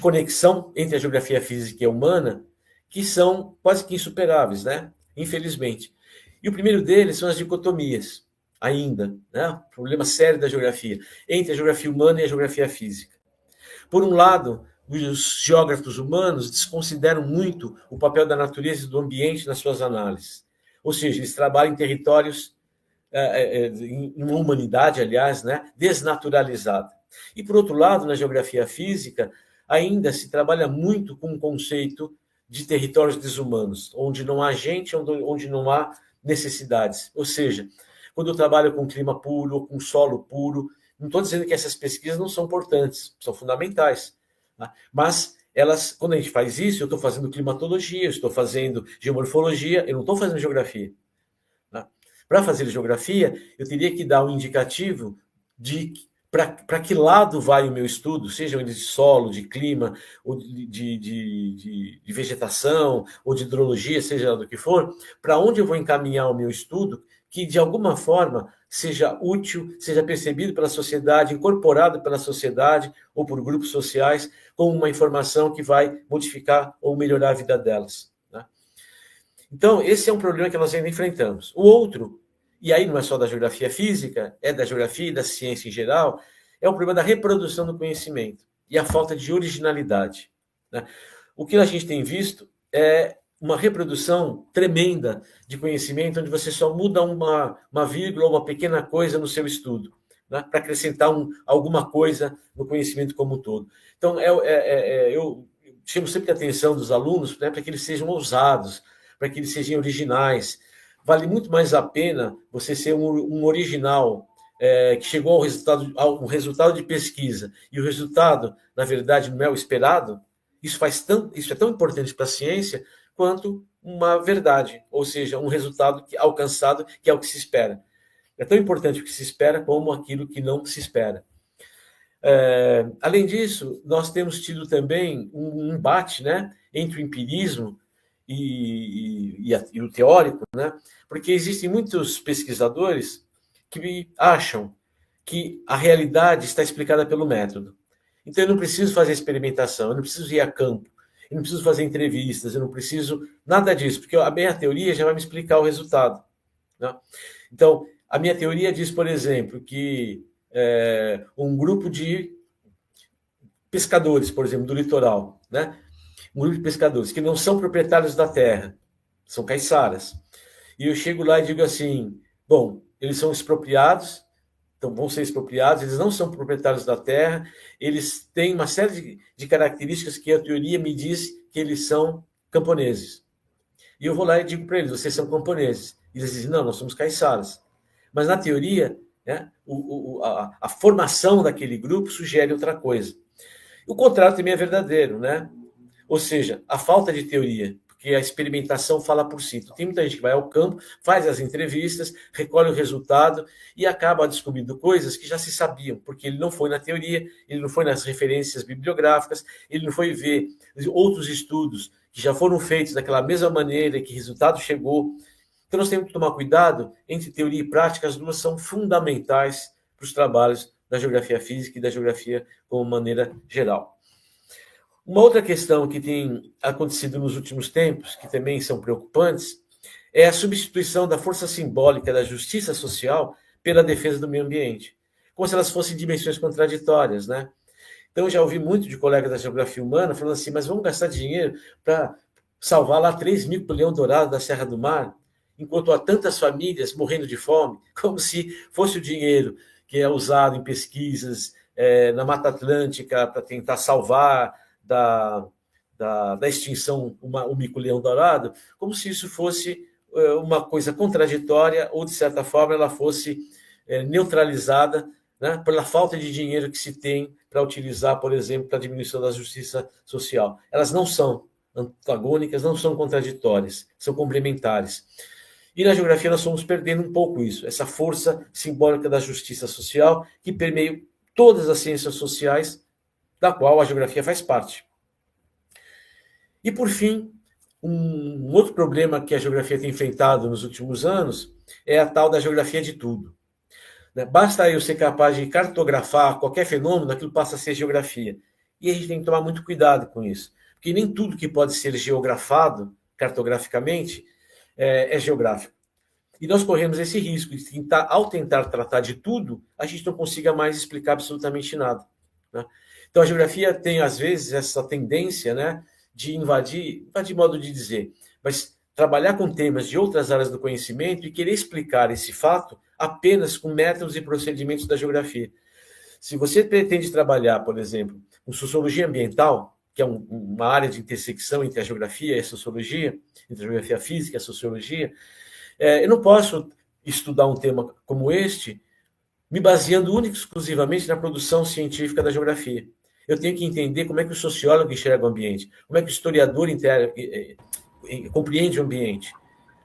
conexão entre a geografia física e a humana que são quase que insuperáveis, né? Infelizmente. E o primeiro deles são as dicotomias, ainda, né? Problema sério da geografia, entre a geografia humana e a geografia física. Por um lado, os geógrafos humanos desconsideram muito o papel da natureza e do ambiente nas suas análises. Ou seja, eles trabalham em territórios, em uma humanidade, aliás, né, desnaturalizada. E, por outro lado, na geografia física, ainda se trabalha muito com o conceito de territórios desumanos, onde não há gente, onde não há necessidades. Ou seja, quando eu trabalho com clima puro ou com solo puro, não estou dizendo que essas pesquisas não são importantes, são fundamentais, tá? Mas elas, quando a gente faz isso, eu estou fazendo climatologia, eu estou fazendo geomorfologia, eu não estou fazendo geografia. Tá? Para fazer geografia, eu teria que dar um indicativo de para que lado vai o meu estudo, seja ele de solo, de clima, ou de vegetação, ou de hidrologia, seja do que for, para onde eu vou encaminhar o meu estudo, que de alguma forma seja útil, seja percebido pela sociedade, incorporado pela sociedade ou por grupos sociais, como uma informação que vai modificar ou melhorar a vida delas, né? Então, esse é um problema que nós ainda enfrentamos. O outro, e aí não é só da geografia física, é da geografia e da ciência em geral, é o problema da reprodução do conhecimento e a falta de originalidade, né? O que a gente tem visto é uma reprodução tremenda de conhecimento, onde você só muda uma vírgula, uma pequena coisa no seu estudo, né, para acrescentar alguma coisa no conhecimento como um todo. Então, eu chamo sempre a atenção dos alunos, né, para que eles sejam ousados, para que eles sejam originais. Vale muito mais a pena você ser um original, que chegou a um resultado de pesquisa, e o resultado, na verdade, não é o esperado. Isso é tão importante para a ciência quanto uma verdade, ou seja, um resultado alcançado, que é o que se espera. É tão importante o que se espera como aquilo que não se espera. Além disso, nós temos tido também um embate, né, entre o empirismo e o teórico, né, porque existem muitos pesquisadores que acham que a realidade está explicada pelo método. Então, eu não preciso fazer experimentação, eu não preciso ir a campo, eu não preciso fazer entrevistas, eu não preciso nada disso, porque a minha teoria já vai me explicar o resultado. Né? Então, a minha teoria diz, por exemplo, que um grupo de pescadores, por exemplo, do litoral, né? Um grupo de pescadores que não são proprietários da terra, são caiçaras. E eu chego lá e digo assim, bom, eles são expropriados, então vão ser expropriados, eles não são proprietários da terra, eles têm uma série de características que a teoria me diz que eles são camponeses. E eu vou lá e digo para eles, vocês são camponeses. E eles dizem, não, nós somos caiçaras. Mas na teoria, né, a formação daquele grupo sugere outra coisa. O contrário também é verdadeiro, né? Ou seja, a falta de teoria, porque a experimentação fala por si. Então, tem muita gente que vai ao campo, faz as entrevistas, recolhe o resultado e acaba descobrindo coisas que já se sabiam, porque ele não foi na teoria, ele não foi nas referências bibliográficas, ele não foi ver outros estudos que já foram feitos daquela mesma maneira, que resultado chegou. Então, nós temos que tomar cuidado entre teoria e prática, as duas são fundamentais para os trabalhos da geografia física e da geografia como maneira geral. Uma outra questão que tem acontecido nos últimos tempos, que também são preocupantes, é a substituição da força simbólica da justiça social pela defesa do meio ambiente, como se elas fossem dimensões contraditórias, né? Então, eu já ouvi muito de colegas da geografia humana falando assim, mas vamos gastar dinheiro para salvar lá 3.000 por leão-dourado da Serra do Mar, enquanto há tantas famílias morrendo de fome, como se fosse o dinheiro que é usado em pesquisas na Mata Atlântica para tentar salvar da extinção o mico-leão-dourado, como se isso fosse uma coisa contraditória ou, de certa forma, ela fosse neutralizada, né, pela falta de dinheiro que se tem para utilizar, por exemplo, para a diminuição da justiça social. Elas não são antagônicas, não são contraditórias, são complementares. E na geografia nós estamos perdendo um pouco isso, essa força simbólica da justiça social que permeia todas as ciências sociais, da qual a geografia faz parte. E, por fim, um outro problema que a geografia tem enfrentado nos últimos anos é a tal da geografia de tudo. Basta eu ser capaz de cartografar qualquer fenômeno, aquilo passa a ser geografia. E a gente tem que tomar muito cuidado com isso, porque nem tudo que pode ser geografado cartograficamente é geográfico. E nós corremos esse risco de tentar, ao tentar tratar de tudo, a gente não consiga mais explicar absolutamente nada. Né? Então, a geografia tem, às vezes, essa tendência, né, de invadir modo de dizer, mas trabalhar com temas de outras áreas do conhecimento e querer explicar esse fato apenas com métodos e procedimentos da geografia. Se você pretende trabalhar, por exemplo, com sociologia ambiental, que é uma área de intersecção entre a geografia e a sociologia, entre a geografia física e a sociologia, eu não posso estudar um tema como este me baseando única e exclusivamente na produção científica da geografia. Eu tenho que entender como é que o sociólogo enxerga o ambiente, como é que o historiador compreende o ambiente,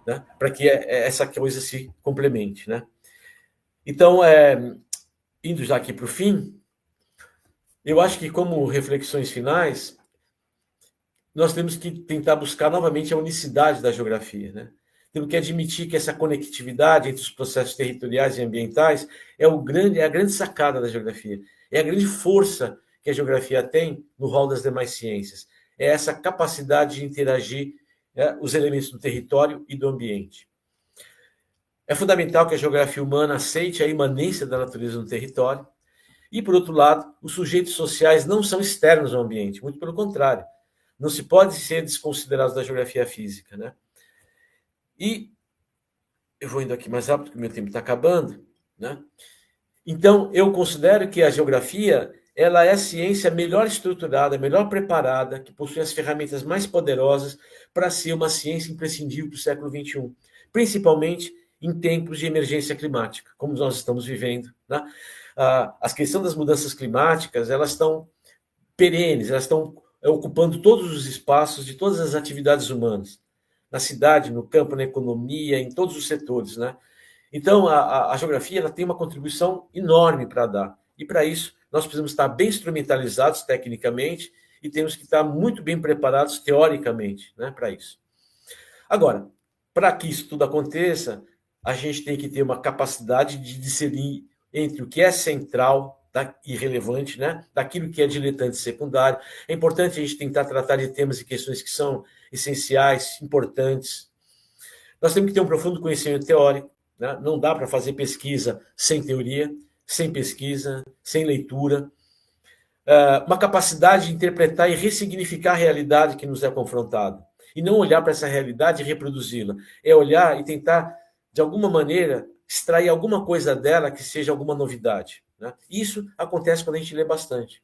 né? Para que essa coisa se complemente. Né? Então, indo já aqui para o fim, eu acho que, como reflexões finais, nós temos que tentar buscar novamente a unicidade da geografia. Né? Temos que admitir que essa conectividade entre os processos territoriais e ambientais é a grande sacada da geografia, é a grande força que a geografia tem no rol das demais ciências. É essa capacidade de interagir os elementos do território e do ambiente. É fundamental que a geografia humana aceite a imanência da natureza no território e, por outro lado, os sujeitos sociais não são externos ao ambiente, muito pelo contrário. Não se pode ser desconsiderados da geografia física. Né? E eu vou indo aqui mais rápido, porque o meu tempo está acabando. Né? Então, eu considero que a geografia ela é a ciência melhor estruturada, melhor preparada, que possui as ferramentas mais poderosas para ser uma ciência imprescindível para o século XXI, principalmente em tempos de emergência climática, como nós estamos vivendo. Né? A questão das mudanças climáticas, elas estão perenes, elas estão ocupando todos os espaços de todas as atividades humanas, na cidade, no campo, na economia, em todos os setores. Né? Então, a geografia ela tem uma contribuição enorme para dar, e para isso nós precisamos estar bem instrumentalizados tecnicamente e temos que estar muito bem preparados teoricamente, né, para isso. Agora, para que isso tudo aconteça, a gente tem que ter uma capacidade de discernir entre o que é central irrelevante, né? Daquilo que é diletante secundário. É importante a gente tentar tratar de temas e questões que são essenciais, importantes. Nós temos que ter um profundo conhecimento teórico, né? Não dá para fazer pesquisa sem teoria, sem pesquisa, sem leitura. Uma capacidade de interpretar e ressignificar a realidade que nos é confrontada. E não olhar para essa realidade e reproduzi-la. É olhar e tentar, de alguma maneira, extrair alguma coisa dela que seja alguma novidade. Né? Isso acontece quando a gente lê bastante.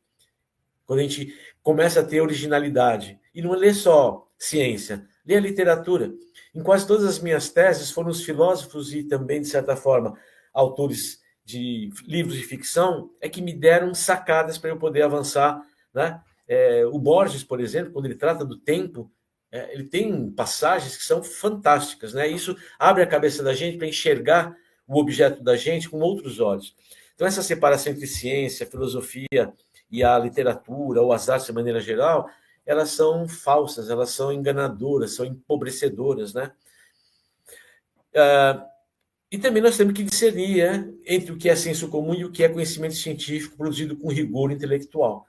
Quando a gente começa a ter originalidade. E não lê só ciência, lê a literatura. Em quase todas as minhas teses foram os filósofos e também, de certa forma, autores de livros de ficção é que me deram sacadas para eu poder avançar. Né? O Borges, por exemplo, quando ele trata do tempo, ele tem passagens que são fantásticas. Né? Isso abre a cabeça da gente para enxergar o objeto da gente com outros olhos. Então, essa separação entre ciência, filosofia e a literatura, ou as artes de maneira geral, elas são falsas, elas são enganadoras, são empobrecedoras. Né? E também nós temos que discernir entre o que é senso comum e o que é conhecimento científico produzido com rigor intelectual.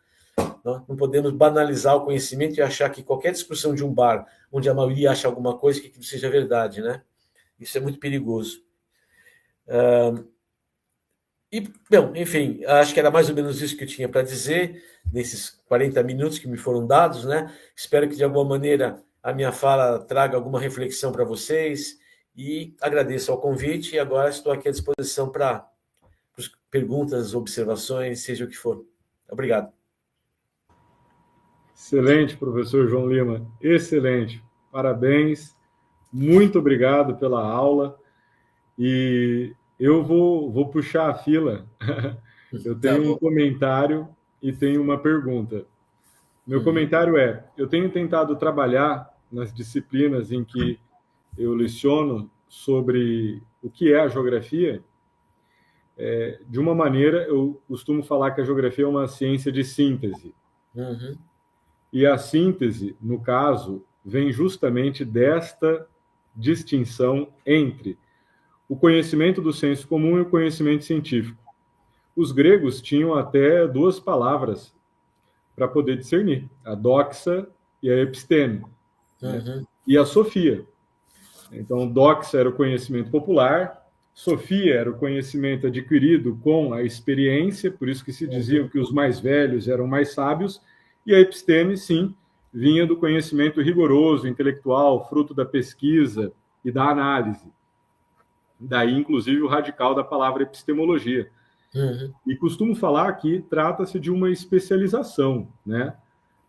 Não podemos banalizar o conhecimento e achar que qualquer discussão de um bar, onde a maioria acha alguma coisa, que aquilo seja verdade. Né? Isso é muito perigoso. Bom, enfim, acho que era mais ou menos isso que eu tinha para dizer, nesses 40 minutos que me foram dados. Né? Espero que, de alguma maneira, a minha fala traga alguma reflexão para vocês. E agradeço ao convite e agora estou aqui à disposição para perguntas, observações, seja o que for. Obrigado. Excelente, professor João Lima. Excelente. Parabéns. Muito obrigado pela aula. E eu vou puxar a fila. Eu tenho um comentário e tenho uma pergunta. Meu comentário é: eu tenho tentado trabalhar nas disciplinas em que eu leciono sobre o que é a geografia. De uma maneira, eu costumo falar que a geografia é uma ciência de síntese. E a síntese, no caso, vem justamente desta distinção entre o conhecimento do senso comum e o conhecimento científico. Os gregos tinham até duas palavras para poder discernir: a doxa e a episteme, né? E a sofia. Então, doxa era o conhecimento popular, sofia era o conhecimento adquirido com a experiência, por isso que se dizia que os mais velhos eram mais sábios, e a episteme, sim, vinha do conhecimento rigoroso, intelectual, fruto da pesquisa e da análise. Daí, inclusive, o radical da palavra epistemologia. E costumo falar que trata-se de uma especialização, né?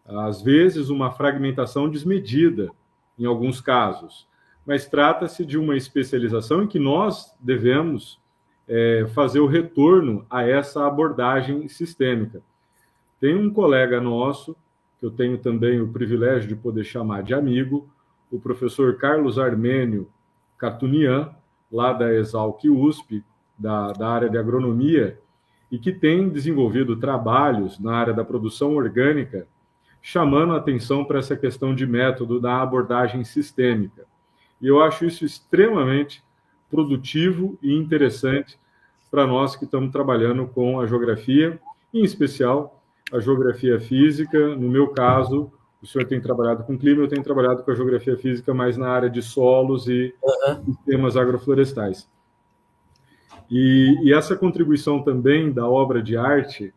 Às vezes, uma fragmentação desmedida, em alguns casos. Mas trata-se de uma especialização em que nós devemos fazer o retorno a essa abordagem sistêmica. Tem um colega nosso, que eu tenho também o privilégio de poder chamar de amigo, o professor Carlos Armênio Catunian, lá da Exalc USP, da área de agronomia, e que tem desenvolvido trabalhos na área da produção orgânica, chamando a atenção para essa questão de método da abordagem sistêmica. E eu acho isso extremamente produtivo e interessante para nós que estamos trabalhando com a geografia, em especial a geografia física. No meu caso, o senhor tem trabalhado com clima, eu tenho trabalhado com a geografia física mais na área de solos e sistemas agroflorestais. E essa contribuição também da obra de arte,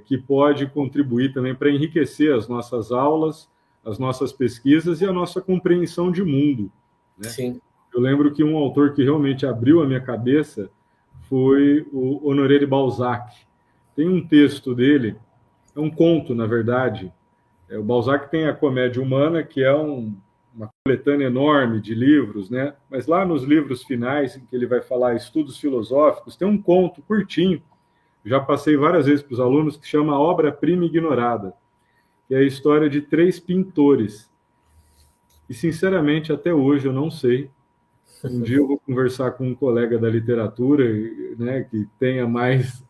que pode contribuir também para enriquecer as nossas aulas, as nossas pesquisas e a nossa compreensão de mundo. Né? Sim. Eu lembro que um autor que realmente abriu a minha cabeça foi o Honoré de Balzac. Tem um texto dele, é um conto, na verdade. O Balzac tem a Comédia Humana, que é uma coletânea enorme de livros, né? Mas lá nos livros finais, em que ele vai falar estudos filosóficos, tem um conto curtinho, já passei várias vezes para os alunos, que chama Obra-Prima Ignorada, que é a história de 3 pintores. E, sinceramente, até hoje eu não sei. Um dia eu vou conversar com um colega da literatura, né, que tenha mais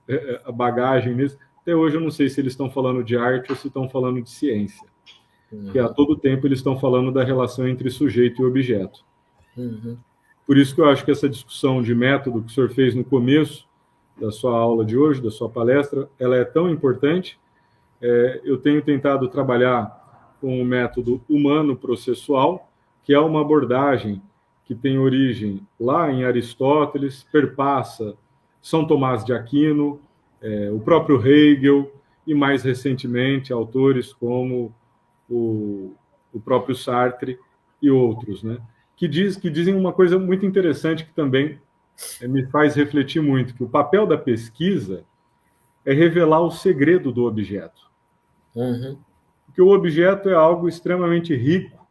a bagagem nisso. Até hoje eu não sei se eles estão falando de arte ou se estão falando de ciência. Porque a todo tempo eles estão falando da relação entre sujeito e objeto. Por isso que eu acho que essa discussão de método que o senhor fez no começo da sua aula de hoje, da sua palestra, ela é tão importante. Eu tenho tentado trabalhar com o método humano-processual, que é uma abordagem que tem origem lá em Aristóteles, perpassa São Tomás de Aquino, o próprio Hegel, e mais recentemente autores como o próprio Sartre e outros, né? Que dizem uma coisa muito interessante que também me faz refletir muito, que o papel da pesquisa é revelar o segredo do objeto. Uhum. Porque o objeto é algo extremamente rico,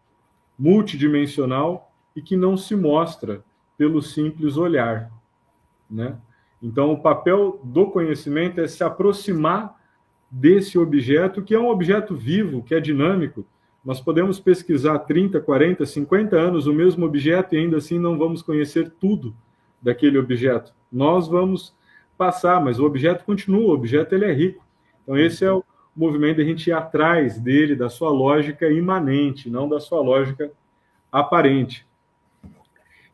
multidimensional e que não se mostra pelo simples olhar, né? Então, o papel do conhecimento é se aproximar desse objeto, que é um objeto vivo, que é dinâmico. Nós podemos pesquisar 30, 40, 50 anos o mesmo objeto e ainda assim não vamos conhecer tudo daquele objeto. Nós vamos passar, mas o objeto continua, o objeto ele é rico. Então, esse é o movimento de a gente ir atrás dele, da sua lógica imanente, não da sua lógica aparente.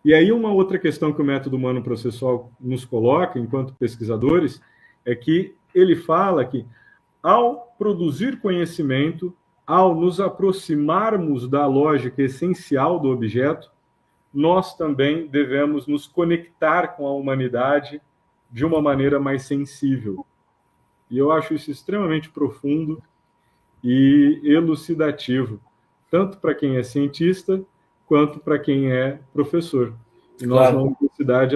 E aí uma outra questão que o método humano processual nos coloca, enquanto pesquisadores, é que ele fala que ao produzir conhecimento, ao nos aproximarmos da lógica essencial do objeto, nós também devemos nos conectar com a humanidade de uma maneira mais sensível. E eu acho isso extremamente profundo e elucidativo, tanto para quem é cientista quanto para quem é professor. E nós, Claro. na universidade,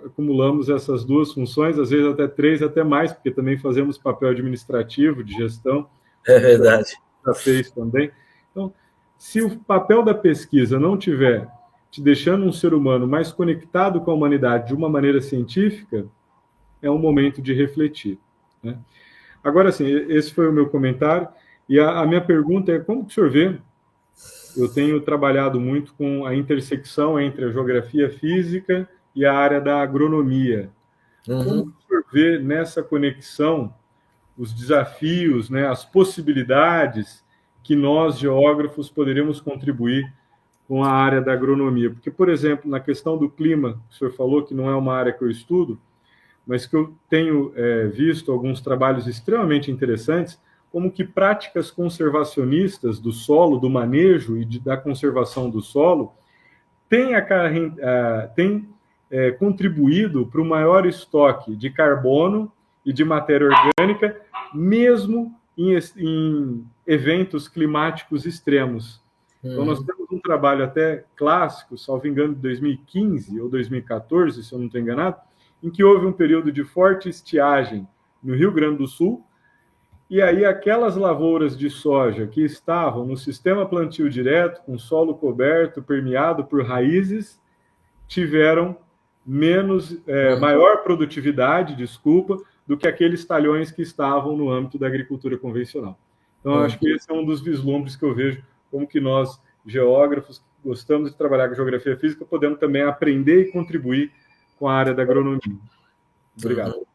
acumulamos essas duas funções, às vezes até três, até mais, porque também fazemos papel administrativo, de gestão. É verdade. Já fez também. Então, se o papel da pesquisa não tiver te deixando um ser humano mais conectado com a humanidade de uma maneira científica, é um momento de refletir, né? Agora, sim, esse foi o meu comentário. E a minha pergunta é, como que o senhor vê? Eu tenho trabalhado muito com a intersecção entre a geografia física e a área da agronomia. Como que o senhor vê nessa conexão os desafios, né, as possibilidades que nós, geógrafos, poderíamos contribuir com a área da agronomia? Porque, por exemplo, na questão do clima, o senhor falou que não é uma área que eu estudo, mas que eu tenho visto alguns trabalhos extremamente interessantes, como que práticas conservacionistas do solo, do manejo e da conservação do solo, têm contribuído para o maior estoque de carbono e de matéria orgânica, mesmo em eventos climáticos extremos. Então, nós temos um trabalho até clássico, salvo engano, de 2015 ou 2014, se eu não estou enganado, em que houve um período de forte estiagem no Rio Grande do Sul, e aí aquelas lavouras de soja que estavam no sistema plantio direto, com solo coberto, permeado por raízes, tiveram maior produtividade, do que aqueles talhões que estavam no âmbito da agricultura convencional. Então, eu acho que esse é um dos vislumbres que eu vejo, como que nós, geógrafos, gostamos de trabalhar com geografia física, podemos também aprender e contribuir com a área da agronomia. Obrigado.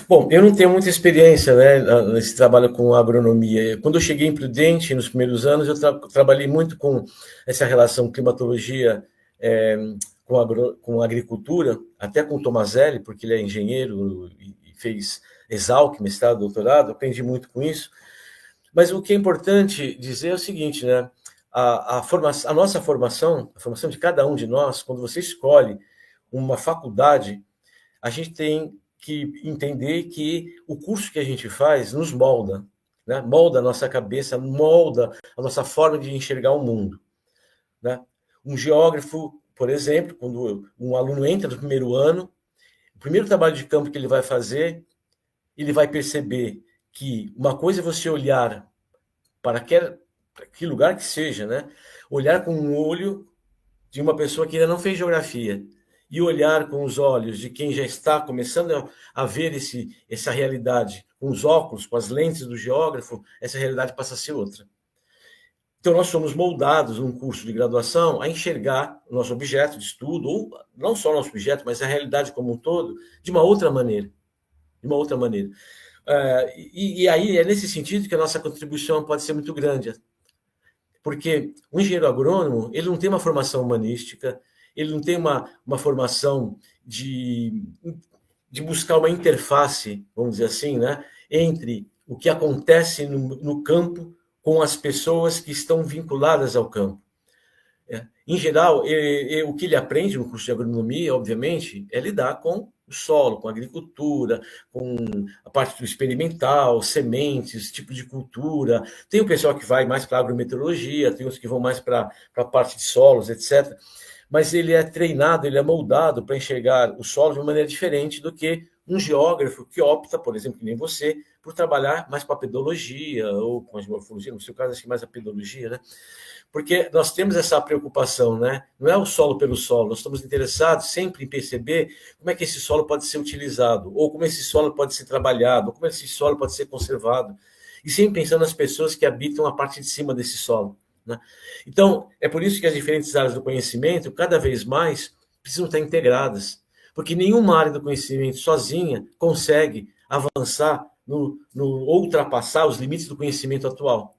Bom, eu não tenho muita experiência, né, nesse trabalho com agronomia. Quando eu cheguei em Prudente, nos primeiros anos, eu trabalhei muito com essa relação climatologia com agricultura, até com o Tomazelli, porque ele é engenheiro e fez Exalc, mestrado, doutorado, aprendi muito com isso. Mas o que é importante dizer é o seguinte, né? A nossa formação, a formação de cada um de nós, quando você escolhe uma faculdade, a gente tem que entender que o curso que a gente faz nos molda, né? Molda a nossa cabeça, molda a nossa forma de enxergar o mundo, né? Um geógrafo, por exemplo, quando um aluno entra no primeiro ano, o primeiro trabalho de campo que ele vai fazer, ele vai perceber que uma coisa é você olhar para que lugar que seja, né? Olhar com um olho de uma pessoa que ainda não fez geografia e olhar com os olhos de quem já está começando a ver essa realidade, com os óculos, com as lentes do geógrafo, essa realidade passa a ser outra. Então, nós somos moldados num curso de graduação a enxergar o nosso objeto de estudo, ou não só o nosso objeto, mas a realidade como um todo, de uma outra maneira. De uma outra maneira. E aí é nesse sentido que a nossa contribuição pode ser muito grande. Porque o engenheiro agrônomo, ele não tem uma formação humanística, ele não tem uma formação de buscar uma interface, vamos dizer assim, né, entre o que acontece no campo com as pessoas que estão vinculadas ao campo. Em geral, o que ele aprende no curso de agronomia, obviamente, é lidar com o solo, com a agricultura, com a parte do experimental, sementes, tipo de cultura. Tem o pessoal que vai mais para a agrometeorologia, tem os que vão mais para a parte de solos, etc. Mas ele é treinado, ele é moldado para enxergar o solo de uma maneira diferente do que um geógrafo que opta, por exemplo, que nem você, por trabalhar mais com a pedologia ou com a geomorfologia, no seu caso, acho que mais a pedologia, né? Porque nós temos essa preocupação, né? Não é o solo pelo solo, nós estamos interessados sempre em perceber como é que esse solo pode ser utilizado, ou como esse solo pode ser trabalhado, ou como esse solo pode ser conservado, e sempre pensando nas pessoas que habitam a parte de cima desse solo, né? Então, é por isso que as diferentes áreas do conhecimento, cada vez mais, precisam estar integradas, porque nenhuma área do conhecimento sozinha consegue avançar ou ultrapassar os limites do conhecimento atual,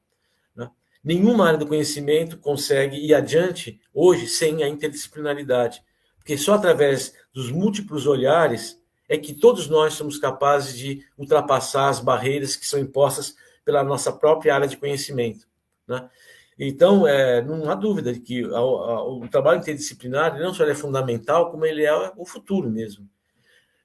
né? Nenhuma área do conhecimento consegue ir adiante hoje sem a interdisciplinaridade, porque só através dos múltiplos olhares é que todos nós somos capazes de ultrapassar as barreiras que são impostas pela nossa própria área de conhecimento, né? Então, não há dúvida de que o trabalho interdisciplinar não só é fundamental, como ele é o futuro mesmo.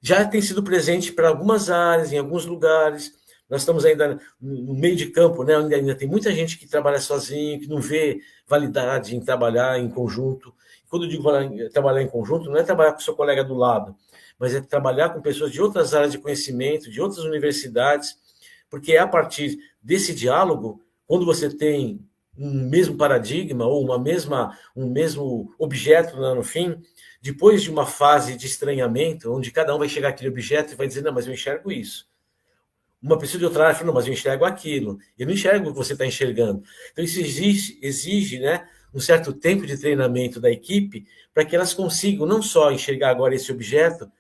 Já tem sido presente para algumas áreas, em alguns lugares. Nós estamos ainda no meio de campo, né? Ainda tem muita gente que trabalha sozinho, que não vê validade em trabalhar em conjunto. Quando eu digo trabalhar em conjunto, não é trabalhar com o seu colega do lado, mas é trabalhar com pessoas de outras áreas de conhecimento, de outras universidades, porque é a partir desse diálogo, quando você tem um mesmo paradigma ou um mesmo objeto lá no fim, depois de uma fase de estranhamento, onde cada um vai chegar àquele objeto e vai dizer, não, mas eu enxergo isso. Uma pessoa de outra área fala, não, mas eu enxergo aquilo. Eu não enxergo o que você está enxergando. Então, isso exige, né, um certo tempo de treinamento da equipe para que elas consigam não só enxergar agora esse objeto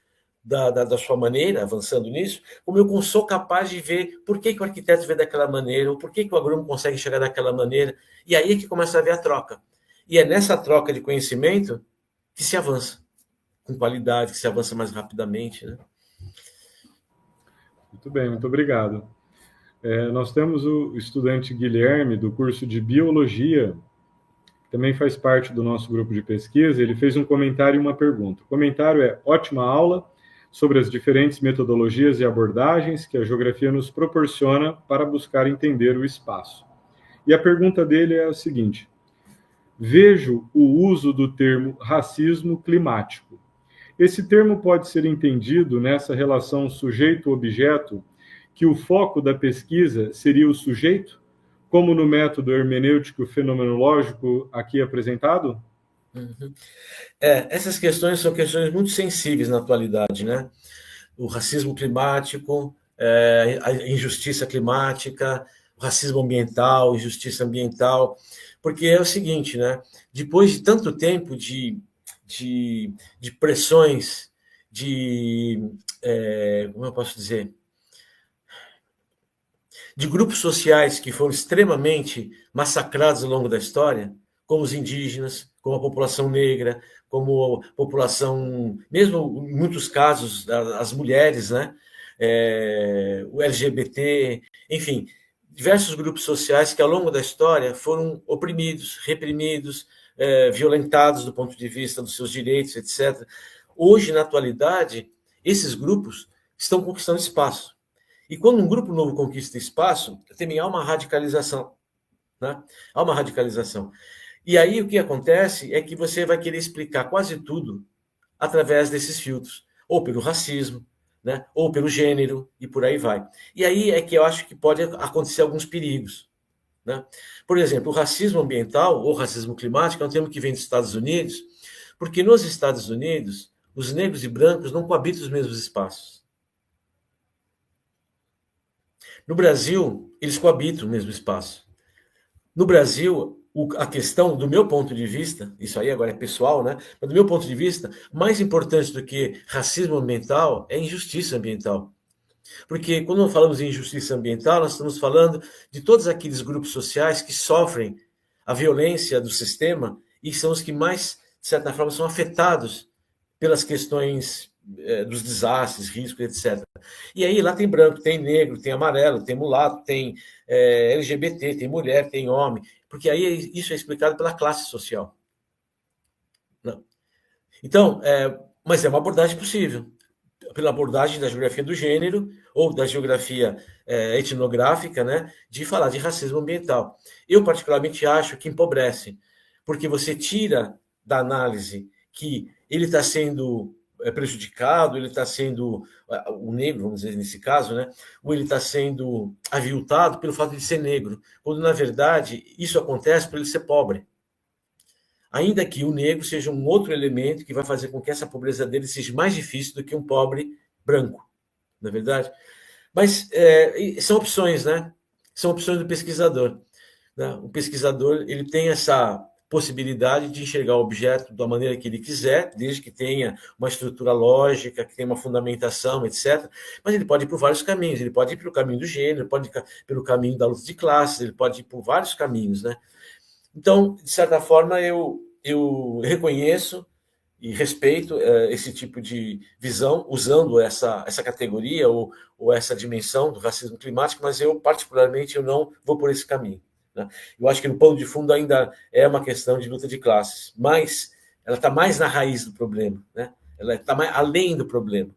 da sua maneira, avançando nisso, como eu sou capaz de ver por que o arquiteto vê daquela maneira, ou por que o agrônomo consegue enxergar daquela maneira. E aí é que começa a haver a troca. E é nessa troca de conhecimento que se avança com qualidade, que se avança mais rapidamente, né? Muito bem, muito obrigado. Nós temos o estudante Guilherme, do curso de Biologia, que também faz parte do nosso grupo de pesquisa. Ele fez um comentário e uma pergunta. O comentário é: ótima aula sobre as diferentes metodologias e abordagens que a geografia nos proporciona para buscar entender o espaço. E a pergunta dele é a seguinte: vejo o uso do termo racismo climático. Esse termo pode ser entendido nessa relação sujeito-objeto, que o foco da pesquisa seria o sujeito, como no método hermenêutico fenomenológico aqui apresentado? Uhum. Essas questões são questões muito sensíveis na atualidade, né? O racismo climático, a injustiça climática, o racismo ambiental, injustiça ambiental, porque é o seguinte, né? Depois de tanto tempo de pressões, como eu posso dizer, de grupos sociais que foram extremamente massacrados ao longo da história, como os indígenas, como a população negra, como a população, mesmo em muitos casos, as mulheres, né? O LGBT, enfim, diversos grupos sociais que ao longo da história foram oprimidos, reprimidos, violentados do ponto de vista dos seus direitos, etc. Hoje, na atualidade, esses grupos estão conquistando espaço. E quando um grupo novo conquista espaço, também há uma radicalização, né? Há uma radicalização. E aí o que acontece é que você vai querer explicar quase tudo através desses filtros, ou pelo racismo, né? Ou pelo gênero, e por aí vai. E aí é que eu acho que pode acontecer alguns perigos, né? Por exemplo, o racismo ambiental ou racismo climático é um termo que vem dos Estados Unidos, porque nos Estados Unidos, os negros e brancos não coabitam os mesmos espaços. No Brasil, eles coabitam o mesmo espaço. No Brasil, a questão, do meu ponto de vista, isso aí agora é pessoal, né? Mas do meu ponto de vista, mais importante do que racismo ambiental é injustiça ambiental. Porque quando falamos em injustiça ambiental, nós estamos falando de todos aqueles grupos sociais que sofrem a violência do sistema e são os que mais, de certa forma, são afetados pelas questões dos desastres, riscos, etc. E aí lá tem branco, tem negro, tem amarelo, tem mulato, tem LGBT, tem mulher, tem homem, porque aí isso é explicado pela classe social. Não. Então, mas é uma abordagem possível, pela abordagem da geografia do gênero ou da geografia etnográfica, né, de falar de racismo ambiental. Eu, particularmente, acho que empobrece, porque você tira da análise que ele está sendo prejudicado, ele está sendo, o negro, vamos dizer nesse caso, né, ou ele está sendo aviltado pelo fato de ser negro, quando, na verdade, isso acontece por ele ser pobre. Ainda que o negro seja um outro elemento que vai fazer com que essa pobreza dele seja mais difícil do que um pobre branco, não é verdade? Mas são opções, né? São opções do pesquisador. Né? O pesquisador ele tem essa possibilidade de enxergar o objeto da maneira que ele quiser, desde que tenha uma estrutura lógica, que tenha uma fundamentação, etc. Mas ele pode ir por vários caminhos. Ele pode ir pelo caminho do gênero, pode ir pelo caminho da luta de classes, ele pode ir por vários caminhos, né? Então, de certa forma, eu reconheço e respeito esse tipo de visão, usando essa categoria ou essa dimensão do racismo climático, mas eu, particularmente, eu não vou por esse caminho. Né? Eu acho que no pano de fundo ainda é uma questão de luta de classes, mas ela está mais na raiz do problema, né? Ela está mais além do problema.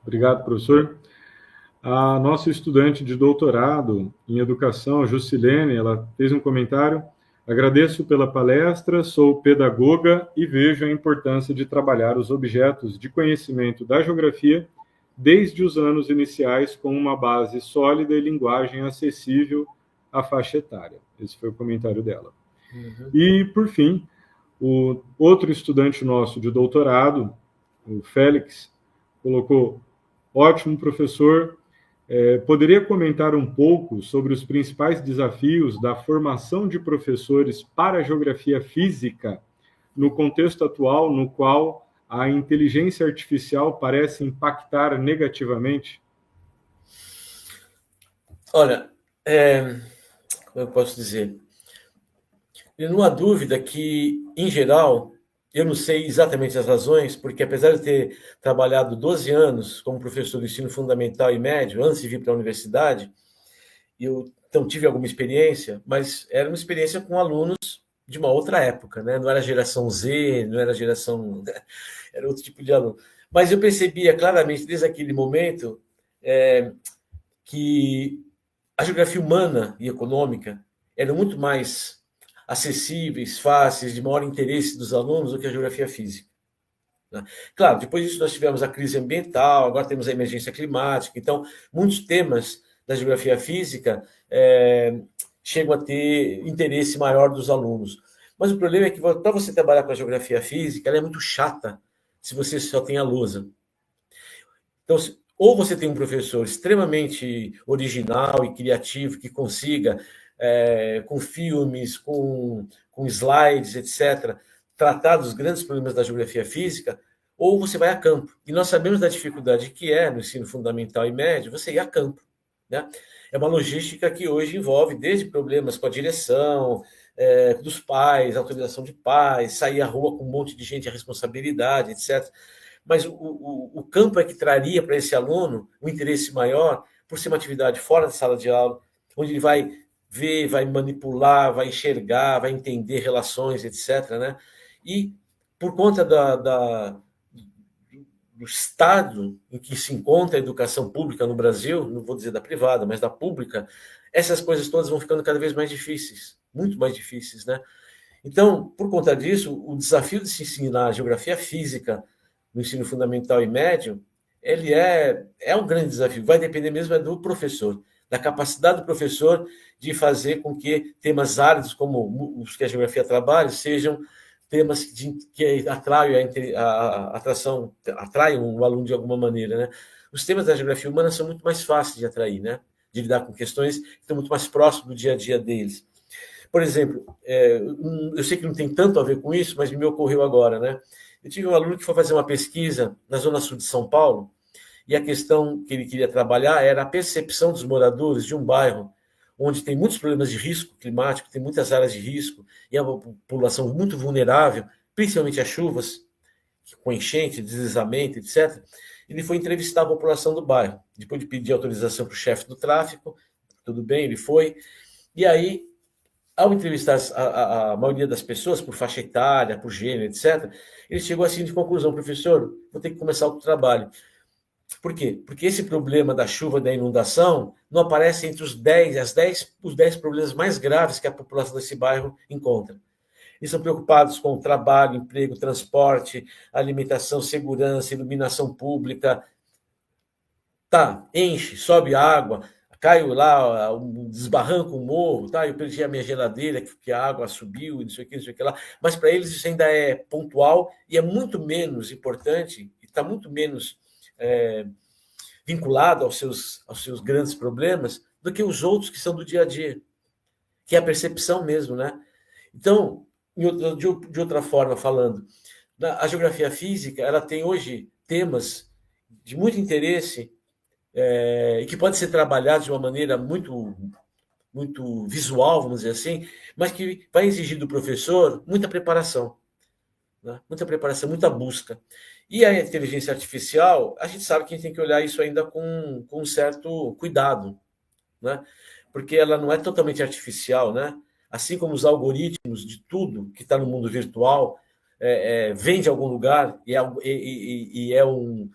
Obrigado, professor. A nossa estudante de doutorado em educação, a Jusilene, ela fez um comentário. Agradeço pela palestra, sou pedagoga e vejo a importância de trabalhar os objetos de conhecimento da geografia desde os anos iniciais com uma base sólida e linguagem acessível à faixa etária. Esse foi o comentário dela. Uhum. E, por fim, o outro estudante nosso de doutorado, o Félix, colocou: ótimo, professor. Poderia comentar um pouco sobre os principais desafios da formação de professores para a geografia física no contexto atual, no qual a inteligência artificial parece impactar negativamente? Olha, como eu posso dizer? Não há dúvida que, em geral, eu não sei exatamente as razões, porque apesar de ter trabalhado 12 anos como professor do ensino fundamental e médio, antes de vir para a universidade, eu então tive alguma experiência, mas era uma experiência com alunos de uma outra época, né? Não era geração Z, não era geração... era outro tipo de aluno. Mas eu percebia claramente, desde aquele momento, que a geografia humana e econômica eram muito mais acessíveis, fáceis, de maior interesse dos alunos do que a geografia física. Né? Claro, depois disso nós tivemos a crise ambiental, agora temos a emergência climática, então muitos temas da geografia física chegam a ter interesse maior dos alunos. Mas o problema é que para você trabalhar com a geografia física, ela é muito chata se você só tem a lousa. Então, ou você tem um professor extremamente original e criativo que consiga com filmes, com slides, etc., tratar dos grandes problemas da geografia física, ou você vai a campo. E nós sabemos da dificuldade que é, no ensino fundamental e médio, você ir a campo. Né? É uma logística que hoje envolve desde problemas com a direção, dos pais, autorização de pais, sair à rua com um monte de gente, a responsabilidade, etc. Mas o campo é que traria para esse aluno um interesse maior por ser uma atividade fora da sala de aula, onde ele vai ver, vai manipular, vai enxergar, vai entender relações, etc. Né? E por conta do estado em que se encontra a educação pública no Brasil, não vou dizer da privada, mas da pública, essas coisas todas vão ficando cada vez mais difíceis, muito mais difíceis. Né? Então, por conta disso, o desafio de se ensinar geografia física no ensino fundamental e médio, ele é um grande desafio, vai depender mesmo do professor, da capacidade do professor de fazer com que temas áridos, como os que a geografia trabalha, sejam temas que atraiam o aluno de alguma maneira. Né? Os temas da geografia humana são muito mais fáceis de atrair, né? De lidar com questões que estão muito mais próximos do dia a dia deles. Por exemplo, eu sei que não tem tanto a ver com isso, mas me ocorreu agora. Né? Eu tive um aluno que foi fazer uma pesquisa na Zona Sul de São Paulo, e a questão que ele queria trabalhar era a percepção dos moradores de um bairro onde tem muitos problemas de risco climático, tem muitas áreas de risco, e é uma população muito vulnerável, principalmente às chuvas, com enchente, deslizamento, etc., ele foi entrevistar a população do bairro. Depois de pedir autorização para o chefe do tráfico, tudo bem, ele foi. E aí, ao entrevistar a maioria das pessoas, por faixa etária, por gênero, etc., ele chegou assim de conclusão: professor, vou ter que começar outro trabalho. Por quê? Porque esse problema da chuva, da inundação, não aparece entre os 10 problemas mais graves que a população desse bairro encontra. Eles são preocupados com trabalho, emprego, transporte, alimentação, segurança, iluminação pública. Tá, enche, sobe água, caiu lá, desbarranca um morro, tá? Eu perdi a minha geladeira, que a água subiu, não sei o que lá. Mas para eles isso ainda é pontual e é muito menos importante, e está muito menos vinculado aos seus grandes problemas do que os outros que são do dia a dia, que é a percepção mesmo, né? Então, de outra forma falando, a geografia física ela tem hoje temas de muito interesse e que pode ser trabalhados de uma maneira muito visual, vamos dizer assim, mas que vai exigir do professor muita preparação, né? Muita preparação, muita busca. E a inteligência artificial, a gente sabe que a gente tem que olhar isso ainda com um certo cuidado, né? Porque ela não é totalmente artificial, né? Assim como os algoritmos de tudo que está no mundo virtual vem de algum lugar e é um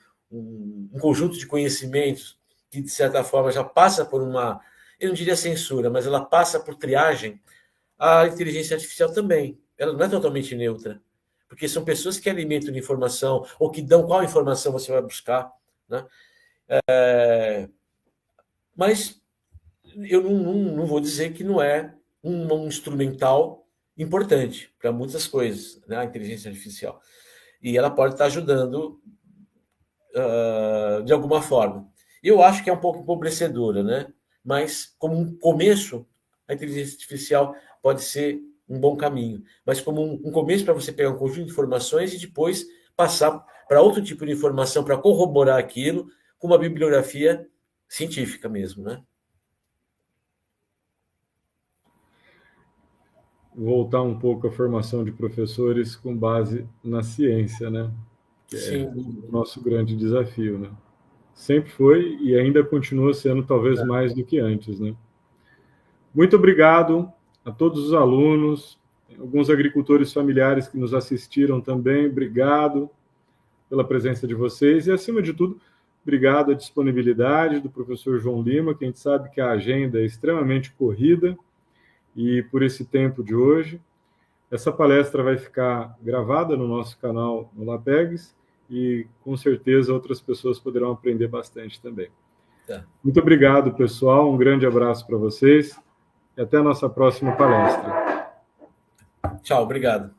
conjunto de conhecimentos que, de certa forma, já passa por uma, eu não diria censura, mas ela passa por triagem. A inteligência artificial também, ela não é totalmente neutra, porque são pessoas que alimentam de informação ou que dão qual informação você vai buscar, né? Mas eu não vou dizer que não é um instrumental importante para muitas coisas, né? A inteligência artificial. E ela pode estar ajudando de alguma forma. Eu acho que é um pouco empobrecedora, né? Mas como um começo, a inteligência artificial pode ser um bom caminho. Mas como um começo para você pegar um conjunto de informações e depois passar para outro tipo de informação para corroborar aquilo com uma bibliografia científica mesmo, né? Voltar um pouco à formação de professores com base na ciência, né? Que é o nosso grande desafio, né? Sempre foi e ainda continua sendo talvez mais do que antes, né? Muito obrigado a todos os alunos, alguns agricultores familiares que nos assistiram também, obrigado pela presença de vocês e, acima de tudo, obrigado à disponibilidade do professor João Lima, que a gente sabe que a agenda é extremamente corrida e por esse tempo de hoje. Essa palestra vai ficar gravada no nosso canal no LAPEGS e, com certeza, outras pessoas poderão aprender bastante também. Muito obrigado, pessoal. Um grande abraço para vocês e até a nossa próxima palestra. Tchau, obrigado.